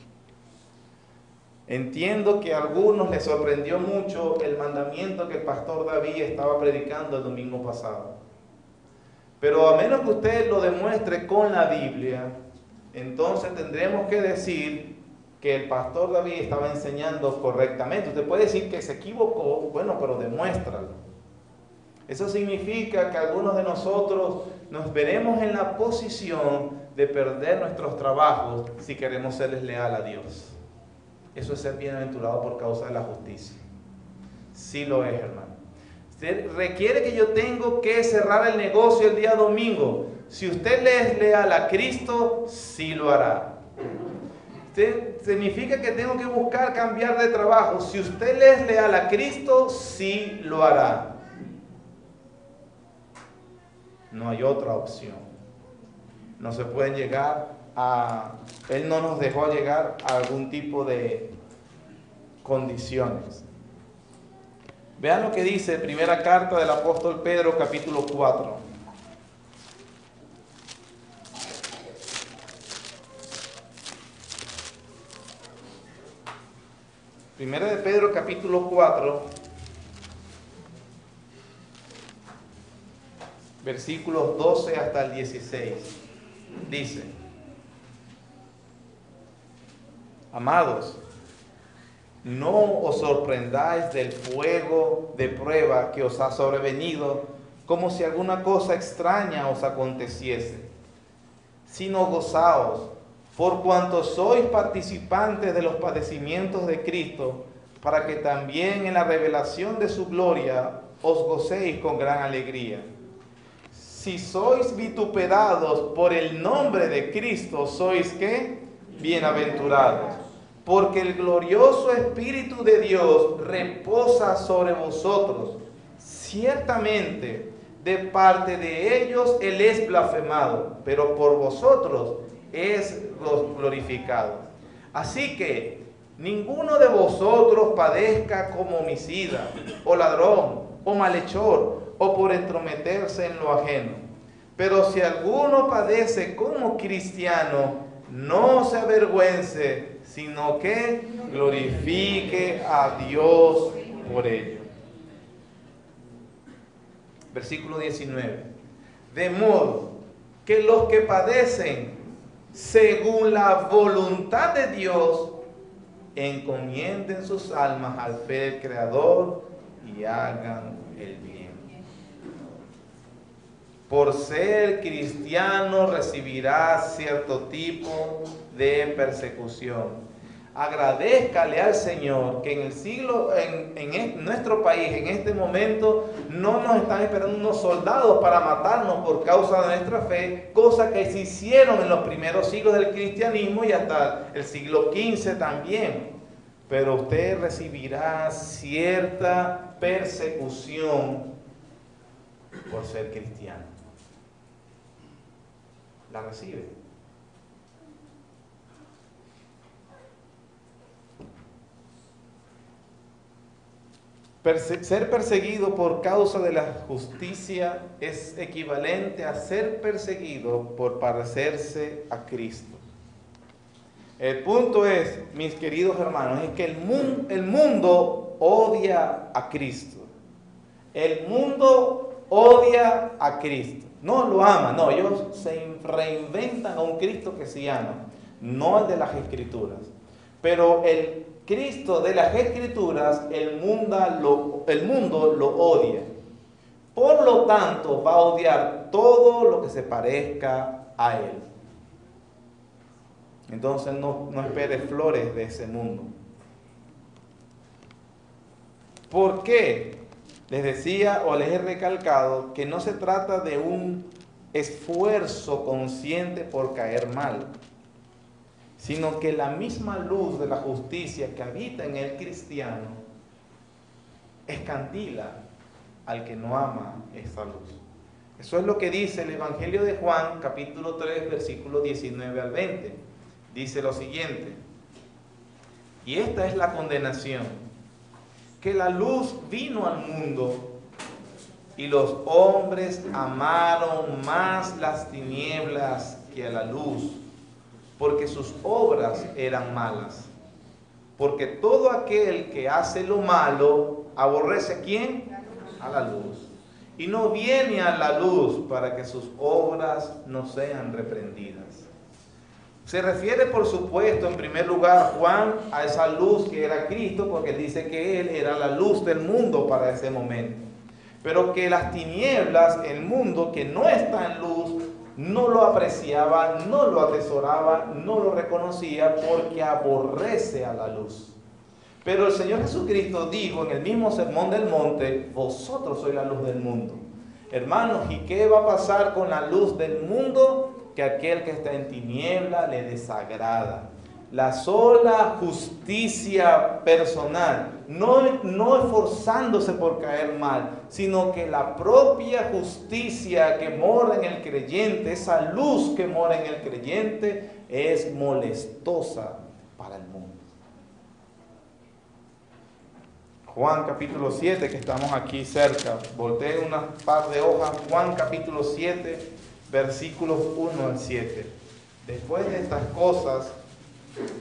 Entiendo que a algunos les sorprendió mucho el mandamiento que el pastor David estaba predicando el domingo pasado. Pero a menos que usted lo demuestre con la Biblia, entonces tendremos que decir que el pastor David estaba enseñando correctamente. Usted puede decir que se equivocó, bueno, pero demuéstralo. Eso significa que algunos de nosotros nos veremos en la posición de perder nuestros trabajos si queremos serles leal a Dios. Eso es ser bienaventurado por causa de la justicia. Sí lo es, hermano. Usted requiere que yo tengo que cerrar el negocio el día domingo. Si usted le es leal a Cristo, sí lo hará. Significa que tengo que buscar cambiar de trabajo. Si usted le es leal a Cristo, sí lo hará. No hay otra opción. No se puede llegar Él no nos dejó llegar a algún tipo de condiciones. Vean lo que dice primera carta del apóstol Pedro, capítulo 4. Primera de Pedro, capítulo 4, versículos 12 hasta el 16. Dice: Amados, no os sorprendáis del fuego de prueba que os ha sobrevenido, como si alguna cosa extraña os aconteciese, sino gozaos, por cuanto sois participantes de los padecimientos de Cristo, para que también en la revelación de su gloria os gocéis con gran alegría. Si sois vituperados por el nombre de Cristo, sois ¿qué? Bienaventurados, porque el glorioso Espíritu de Dios reposa sobre vosotros. Ciertamente, de parte de ellos Él es blasfemado, pero por vosotros es glorificado. Así que ninguno de vosotros padezca como homicida, o ladrón, o malhechor, o por entrometerse en lo ajeno. Pero si alguno padece como cristiano, no se avergüence, sino que glorifique a Dios por ello. Versículo 19. De modo que los que padecen según la voluntad de Dios, encomienden sus almas al fe del Creador y hagan el bien. Por ser cristiano recibirá cierto tipo de persecución. Agradézcale al Señor que en el siglo, en nuestro país, en este momento, no nos están esperando unos soldados para matarnos por causa de nuestra fe, cosa que se hicieron en los primeros siglos del cristianismo y hasta el siglo XV también. Pero usted recibirá cierta persecución por ser cristiano. La recibe. Ser perseguido por causa de la justicia es equivalente a ser perseguido por parecerse a Cristo. El punto es, mis queridos hermanos, es que el mundo odia a Cristo. El mundo odia a Cristo. No lo ama, no, ellos se reinventan a un Cristo que se ama, no el de las Escrituras. Pero el Cristo de las Escrituras, el mundo lo odia. Por lo tanto, va a odiar todo lo que se parezca a Él. Entonces no espere flores de ese mundo. ¿Por qué? Les decía o les he recalcado que no se trata de un esfuerzo consciente por caer mal, sino que la misma luz de la justicia que habita en el cristiano escandila al que no ama esa luz. Eso es lo que dice el Evangelio de Juan, capítulo 3, versículos 19 al 20. Dice lo siguiente: y esta es la condenación, que la luz vino al mundo, y los hombres amaron más las tinieblas que a la luz, porque sus obras eran malas. Porque todo aquel que hace lo malo, aborrece ¿a quién? A la luz. Y no viene a la luz para que sus obras no sean reprendidas. Se refiere, por supuesto, en primer lugar, Juan, a esa luz que era Cristo, porque él dice que Él era la luz del mundo para ese momento. Pero que las tinieblas, el mundo que no está en luz, no lo apreciaba, no lo atesoraba, no lo reconocía, porque aborrece a la luz. Pero el Señor Jesucristo dijo en el mismo Sermón del Monte: vosotros sois la luz del mundo. Hermanos, ¿y qué va a pasar con la luz del mundo? Que aquel que está en tiniebla le desagrada. La sola justicia personal, no esforzándose por caer mal, sino que la propia justicia que mora en el creyente, esa luz que mora en el creyente, es molestosa para el mundo. Juan capítulo 7, que estamos aquí cerca, volteé unas par de hojas. Juan capítulo 7, versículos 1 al 7. Después de estas cosas,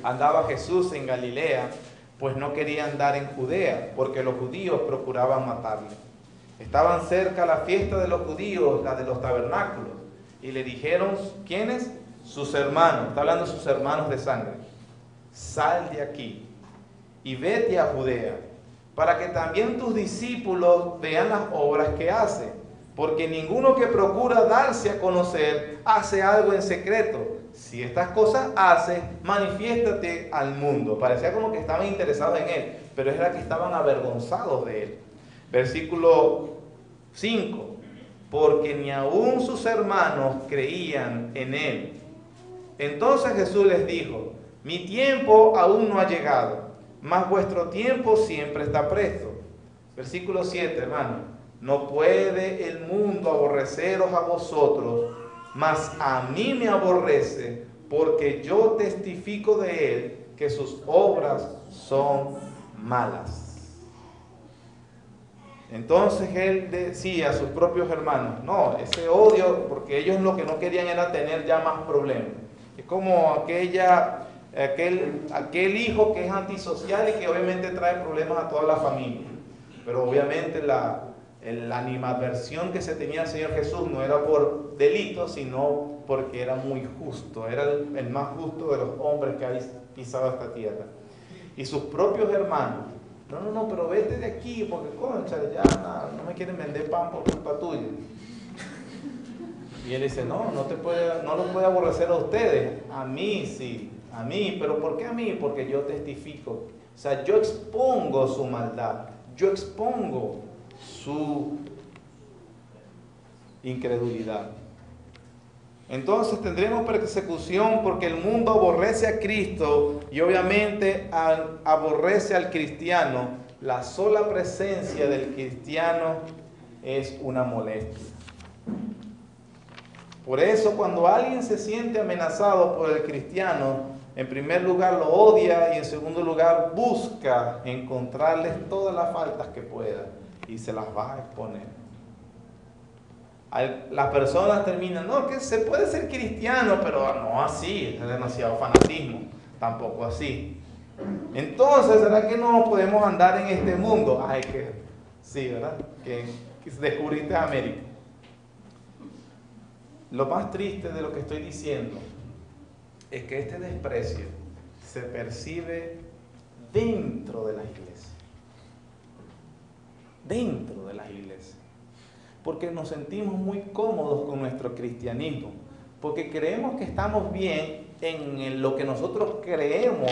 andaba Jesús en Galilea, pues no quería andar en Judea, porque los judíos procuraban matarle. Estaban cerca la fiesta de los judíos, la de los tabernáculos, y le dijeron, ¿quiénes? Sus hermanos, está hablando de sus hermanos de sangre: sal de aquí y vete a Judea, para que también tus discípulos vean las obras que hace, porque ninguno que procura darse a conocer hace algo en secreto. Si estas cosas hace, manifiéstate al mundo. Parecía como que estaban interesados en él, pero era que estaban avergonzados de él. Versículo 5: porque ni aun sus hermanos creían en él. Entonces Jesús les dijo: mi tiempo aún no ha llegado, mas vuestro tiempo siempre está presto. Versículo 7, hermano: no puede el mundo aborreceros a vosotros, mas a mí me aborrece, porque yo testifico de él que sus obras son malas. Entonces él decía a sus propios hermanos: no, ese odio, porque ellos lo que no querían era tener ya más problemas. Es como aquel hijo que es antisocial y que obviamente trae problemas a toda la familia. Pero obviamente la animadversión que se tenía al Señor Jesús no era por delito, sino porque era muy justo, era el más justo de los hombres que ha pisado esta tierra. Y sus propios hermanos: no, pero vete de aquí, porque concha, ya no me quieren vender pan por culpa tuya. Y él dice: no los puede aborrecer a ustedes, a mí sí, a mí. ¿Pero por qué a mí? Porque yo testifico. O sea, yo expongo su maldad, yo expongo su incredulidad. Entonces tendremos persecución porque el mundo aborrece a Cristo y obviamente aborrece al cristiano. La sola presencia del cristiano es una molestia. Por eso, cuando alguien se siente amenazado por el cristiano, en primer lugar lo odia y en segundo lugar busca encontrarles todas las faltas que pueda y se las va a exponer. Las personas terminan: no, que se puede ser cristiano, pero no así, es demasiado fanatismo, tampoco así. Entonces, ¿será que no podemos andar en este mundo? Ay, que sí, ¿verdad? Que descubriste América. Lo más triste de lo que estoy diciendo es que este desprecio se percibe dentro de las iglesias. Dentro de las iglesias. Porque nos sentimos muy cómodos con nuestro cristianismo. porque creemos que estamos bien en lo que nosotros creemos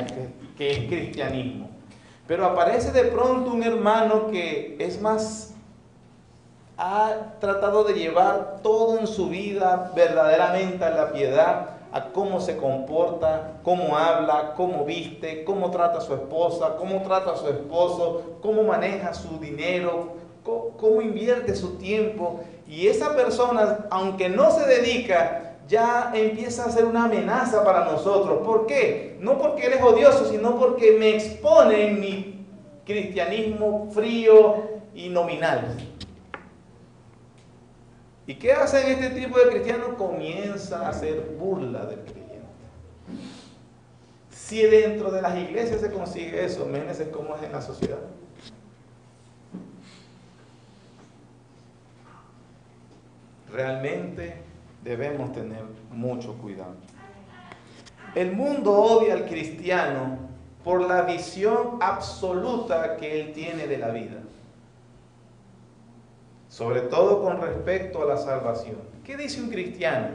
que es cristianismo. Pero aparece de pronto un hermano que es más, ha tratado de llevar todo en su vida verdaderamente a la piedad, a cómo se comporta, cómo habla, cómo viste, cómo trata a su esposa, cómo trata a su esposo, cómo maneja su dinero, cómo invierte su tiempo. Y esa persona, aunque no se dedica, ya empieza a ser una amenaza para nosotros. ¿Por qué? No porque él es odioso, sino porque me expone en mi cristianismo frío y nominal. ¿Y qué hacen este tipo de cristianos? Comienza a hacer burla del creyente. Si dentro de las iglesias se consigue eso, imagínense cómo es en la sociedad. Realmente debemos tener mucho cuidado. El mundo odia al cristiano por la visión absoluta que él tiene de la vida. Sobre todo con respecto a la salvación. ¿Qué dice un cristiano?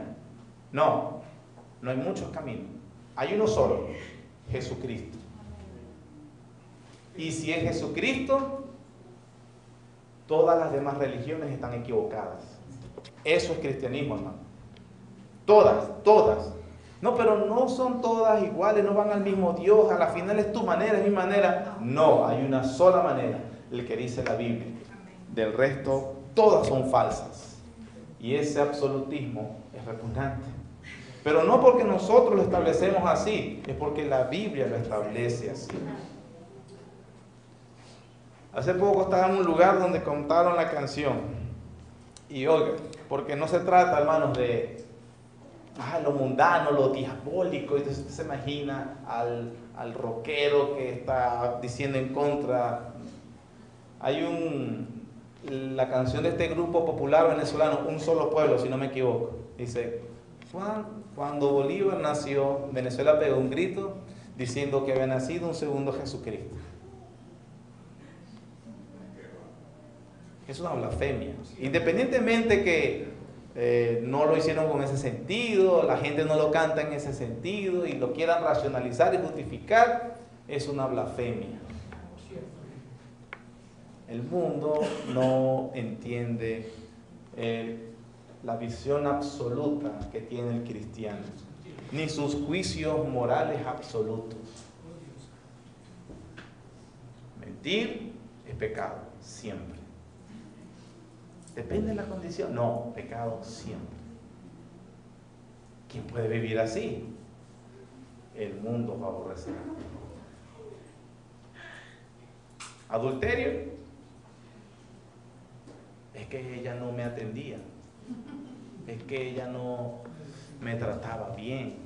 No hay muchos caminos. Hay uno solo, Jesucristo. Y si es Jesucristo, todas las demás religiones están equivocadas. Eso es cristianismo, hermano. Todas. No, pero no son todas iguales, no van al mismo Dios, a la final es tu manera, es mi manera. No, hay una sola manera, el que dice la Biblia. Del resto, todas son falsas. Y ese absolutismo es repugnante. Pero no porque nosotros lo establecemos así, es porque la Biblia lo establece así. Hace poco estaba en un lugar donde contaron la canción. Y oiga, porque no se trata, hermanos, de lo mundano, lo diabólico. Entonces usted se imagina al rockero que está diciendo en contra. Hay la canción de este grupo popular venezolano, Un Solo Pueblo, si no me equivoco. Dice, cuando Bolívar nació, Venezuela pegó un grito diciendo que había nacido un segundo Jesucristo. Es una blasfemia. Independientemente que no lo hicieron con ese sentido, la gente no lo canta en ese sentido y lo quieran racionalizar y justificar, es una blasfemia. El mundo no entiende la visión absoluta que tiene el cristiano, ni sus juicios morales absolutos. Mentir es pecado, siempre. ¿Depende de la condición? No, pecado siempre. ¿Quién puede vivir así? El mundo va a aborrecer. ¿Adulterio? Es que ella no me atendía. Es que ella no me trataba bien.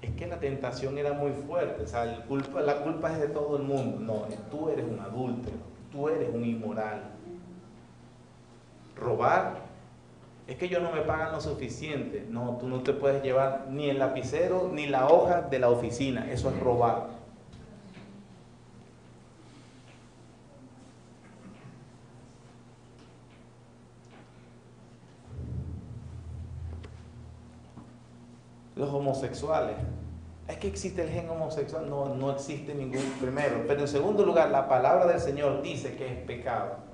Es que la tentación era muy fuerte. O sea, la culpa es de todo el mundo. No, tú eres un adúltero. Tú eres un inmoral. Robar, es que ellos no me pagan lo suficiente. No, tú no te puedes llevar ni el lapicero ni la hoja de la oficina. Eso es robar. Los homosexuales. Es que existe el gen homosexual. No existe ningún primero. Pero en segundo lugar, la palabra del Señor dice que es pecado.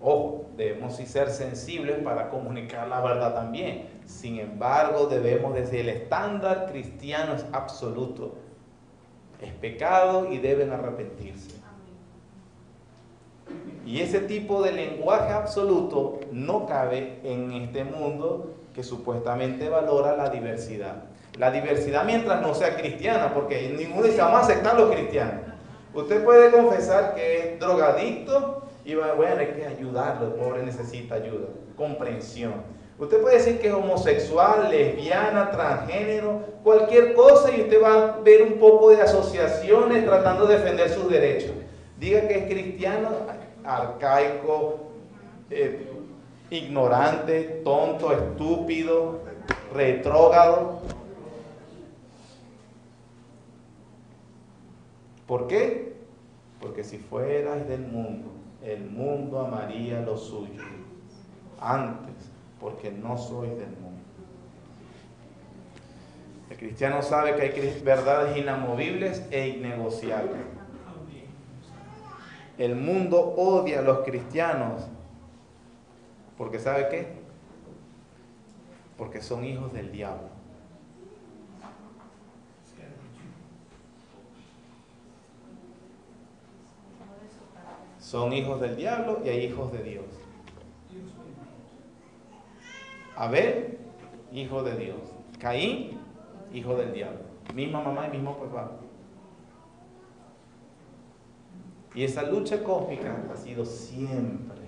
Ojo, debemos ser sensibles para comunicar la verdad también. Sin embargo, debemos decir, el estándar cristiano es absoluto. Es pecado y deben arrepentirse. Y ese tipo de lenguaje absoluto no cabe en este mundo que supuestamente valora la diversidad. La diversidad mientras no sea cristiana, porque ninguno dice, vamos a aceptar los cristianos. Usted puede confesar que es drogadicto, y bueno, hay que ayudarlo, el pobre necesita ayuda, comprensión. Usted puede decir que es homosexual, lesbiana, transgénero, cualquier cosa, y usted va a ver un poco de asociaciones tratando de defender sus derechos. Diga que es cristiano, arcaico, ignorante, tonto, estúpido, retrógrado. ¿Por qué? Porque si fueras del mundo, el mundo amaría lo suyo. Antes, porque no soy del mundo. cristiano sabe que hay verdades inamovibles e innegociables. El mundo odia a los cristianos porque ¿sabe qué? Porque son hijos del diablo. Son hijos del diablo y hay hijos de Dios. Abel, hijo de Dios. Caín, hijo del diablo. Misma mamá y mismo papá. Y esa lucha cósmica ha sido siempre.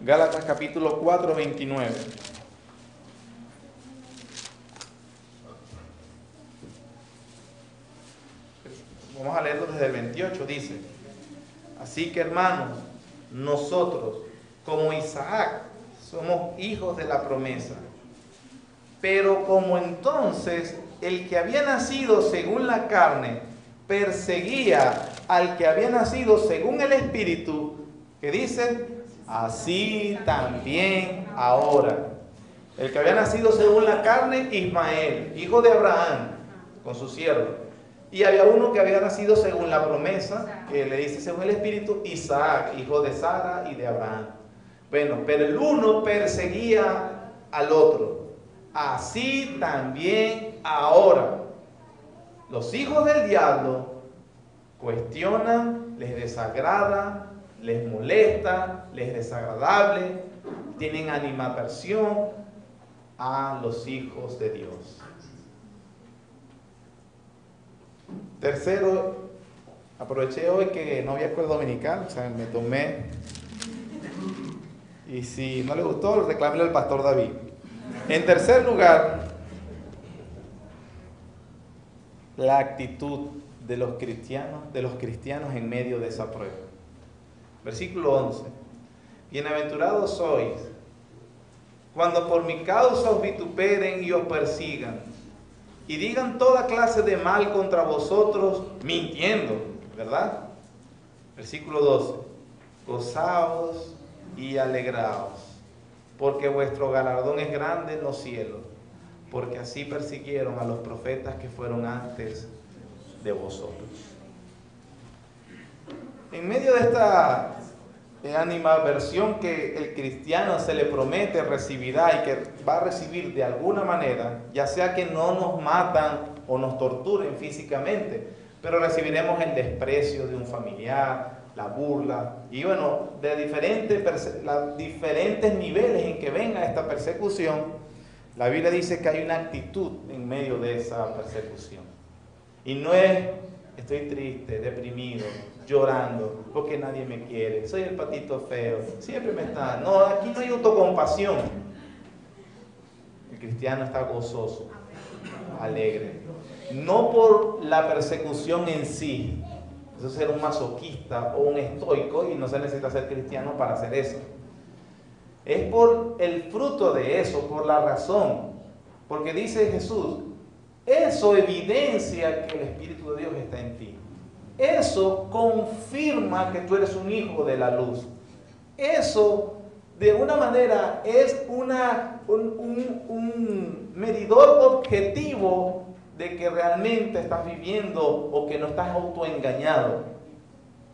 Gálatas capítulo 4, 29. Vamos a leerlo desde el 28, dice: así que hermanos, nosotros, como Isaac, somos hijos de la promesa. Pero como entonces el que había nacido según la carne perseguía al que había nacido según el Espíritu, ¿qué dice? Así también ahora. El que había nacido según la carne, Ismael, hijo de Abraham, con su siervo. Y había uno que había nacido según la promesa, que le dice según el Espíritu, Isaac, hijo de Sara y de Abraham. Bueno, pero el uno perseguía al otro. Así también ahora. Los hijos del diablo cuestionan, les desagrada, les molesta, les es desagradable, tienen animadversión a los hijos de Dios. Tercero, aproveché hoy que no había escuela dominical, o sea, me tomé, y si no le gustó, reclámele al pastor David. En tercer lugar, la actitud de los cristianos en medio de esa prueba. Versículo 11. Bienaventurados sois cuando por mi causa os vituperen y os persigan y digan toda clase de mal contra vosotros, mintiendo, ¿verdad? Versículo 12. Gozaos y alegraos, porque vuestro galardón es grande en los cielos, porque así persiguieron a los profetas que fueron antes de vosotros. En medio de esta animadversión que el cristiano se le promete recibirá y que va a recibir de alguna manera, ya sea que no nos matan o nos torturen físicamente, pero recibiremos el desprecio de un familiar, la burla, y bueno, de diferentes niveles en que venga esta persecución. La Biblia dice que hay una actitud en medio de esa persecución. Y no es, estoy triste, deprimido, llorando, porque nadie me quiere, soy el patito feo, siempre me está... No, aquí no hay autocompasión. El cristiano está gozoso, alegre. No por la persecución en sí. Eso es ser un masoquista o un estoico, y no se necesita ser cristiano para hacer eso. Es por el fruto de eso, por la razón. Porque dice Jesús, eso evidencia que el Espíritu de Dios está en ti. Eso confirma que tú eres un hijo de la luz. Eso, de una manera, es un medidor objetivo de que realmente estás viviendo o que no estás autoengañado.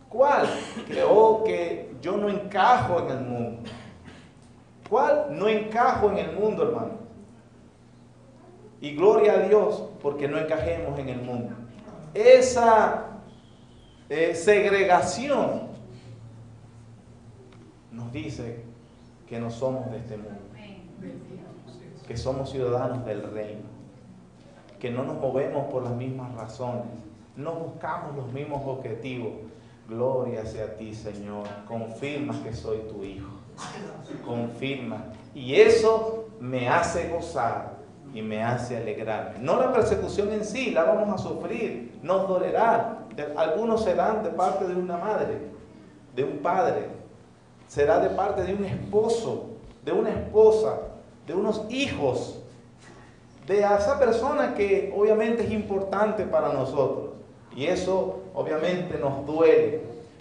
¿Cuál? Creo que yo no encajo en el mundo. ¿Cuál? No encajo en el mundo, hermano. Y gloria a Dios porque no encajemos en el mundo. Esa segregación nos dice que no somos de este mundo, que somos ciudadanos del reino, que no nos movemos por las mismas razones, no buscamos los mismos objetivos. Gloria sea a ti, Señor. Confirma que soy tu hijo. Confirma. Y eso me hace gozar y me hace alegrarme. No la persecución en sí, la vamos a sufrir, nos dolerá. Algunos serán de parte de una madre, de un padre, será de parte de un esposo, de una esposa, de unos hijos, de esa persona que obviamente es importante para nosotros. Y eso obviamente nos duele,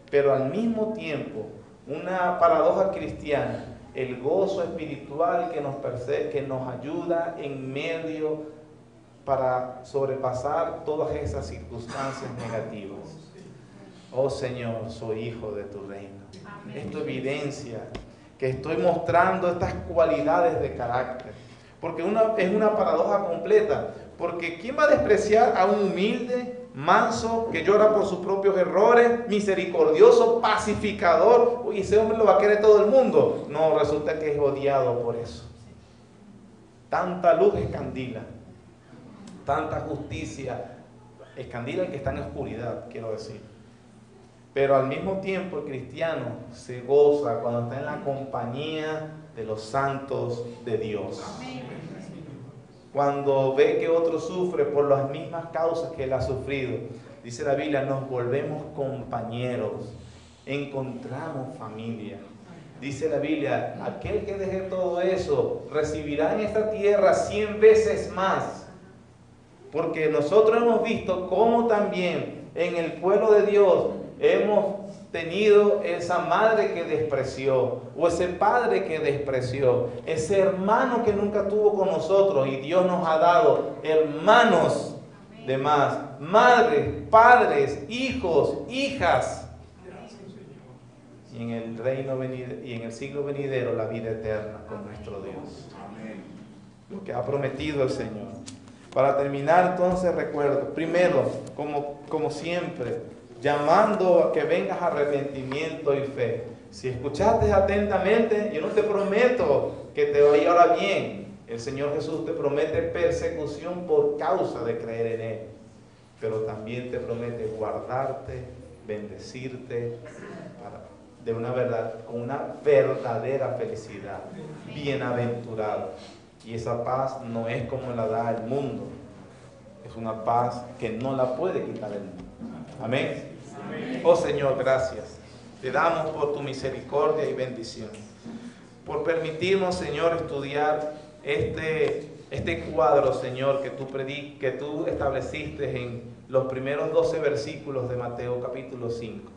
pero al mismo tiempo una paradoja cristiana, el gozo espiritual que nos ayuda en medio para sobrepasar todas esas circunstancias negativas. Oh Señor, soy hijo de tu reino. Esto evidencia que estoy mostrando estas cualidades de carácter. Porque es una paradoja completa. Porque ¿quién va a despreciar a un humilde, manso, que llora por sus propios errores, misericordioso, pacificador? Uy, ese hombre lo va a querer todo el mundo. No, resulta que es odiado por eso. Tanta luz escandila, tanta justicia escandila el que está en oscuridad, quiero decir. Pero al mismo tiempo el cristiano se goza cuando está en la compañía de los santos de Dios. Cuando ve que otro sufre por las mismas causas que él ha sufrido, dice la Biblia, nos volvemos compañeros, encontramos familia. Dice la Biblia, aquel que deje todo eso recibirá en esta tierra 100 veces más. Porque nosotros hemos visto cómo también en el pueblo de Dios hemos tenido esa madre que despreció, o ese padre que despreció, ese hermano que nunca tuvo con nosotros, y Dios nos ha dado hermanos de más, madres, padres, hijos, hijas, y en el reino venidero, y en el siglo venidero la vida eterna con nuestro Dios. Lo que ha prometido el Señor. Para terminar, entonces recuerdo, primero, como siempre, llamando a que vengas a arrepentimiento y fe. Si escuchaste atentamente, yo no te prometo que te vaya ahora bien. El Señor Jesús te promete persecución por causa de creer en Él. Pero también te promete guardarte, bendecirte, de una verdad, con una verdadera felicidad. Bienaventurado. Y esa paz no es como la da el mundo. Es una paz que no la puede quitar el mundo. Amén. Oh Señor, gracias. Te damos por tu misericordia y bendición. Por permitirnos, Señor, estudiar este cuadro, Señor, que tú estableciste en los primeros 12 versículos de Mateo capítulo 5.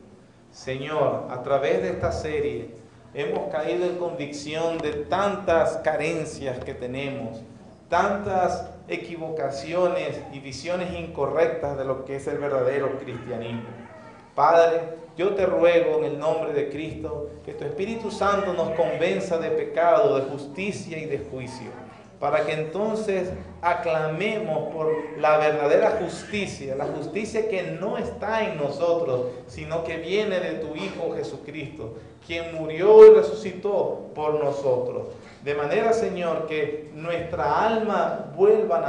Señor, a través de esta serie hemos caído en convicción de tantas carencias que tenemos, tantas equivocaciones y visiones incorrectas de lo que es el verdadero cristianismo. Padre, yo te ruego en el nombre de Cristo que tu Espíritu Santo nos convenza de pecado, de justicia y de juicio, para que entonces aclamemos por la verdadera justicia, la justicia que no está en nosotros, sino que viene de tu Hijo Jesucristo, quien murió y resucitó por nosotros. De manera, Señor, que nuestra alma vuelva a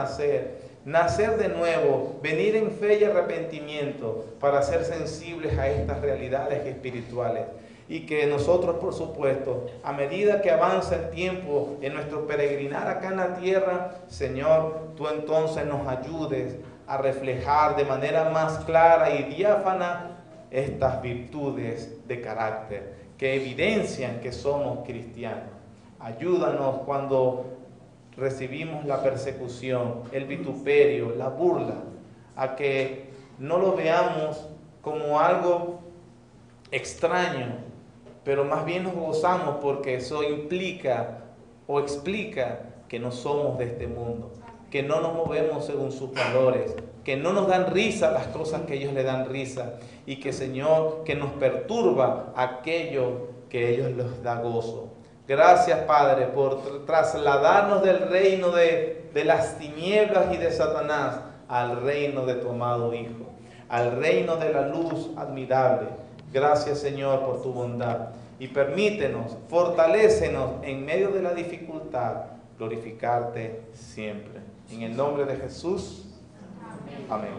nacer de nuevo, venir en fe y arrepentimiento para ser sensibles a estas realidades espirituales. Y que nosotros, por supuesto, a medida que avanza el tiempo en nuestro peregrinar acá en la tierra, Señor, tú entonces nos ayudes a reflejar de manera más clara y diáfana estas virtudes de carácter que evidencian que somos cristianos. Ayúdanos cuando recibimos la persecución, el vituperio, la burla, a que no lo veamos como algo extraño, pero más bien nos gozamos porque eso implica o explica que no somos de este mundo, que no nos movemos según sus valores, que no nos dan risa las cosas que ellos le dan risa, y que, Señor, que nos perturba aquello que a ellos les da gozo. Gracias, Padre, por trasladarnos del reino de las tinieblas y de Satanás al reino de tu amado Hijo, al reino de la luz admirable. Gracias, Señor, por tu bondad. Y permítenos, fortalécenos en medio de la dificultad, glorificarte siempre. En el nombre de Jesús. Amén.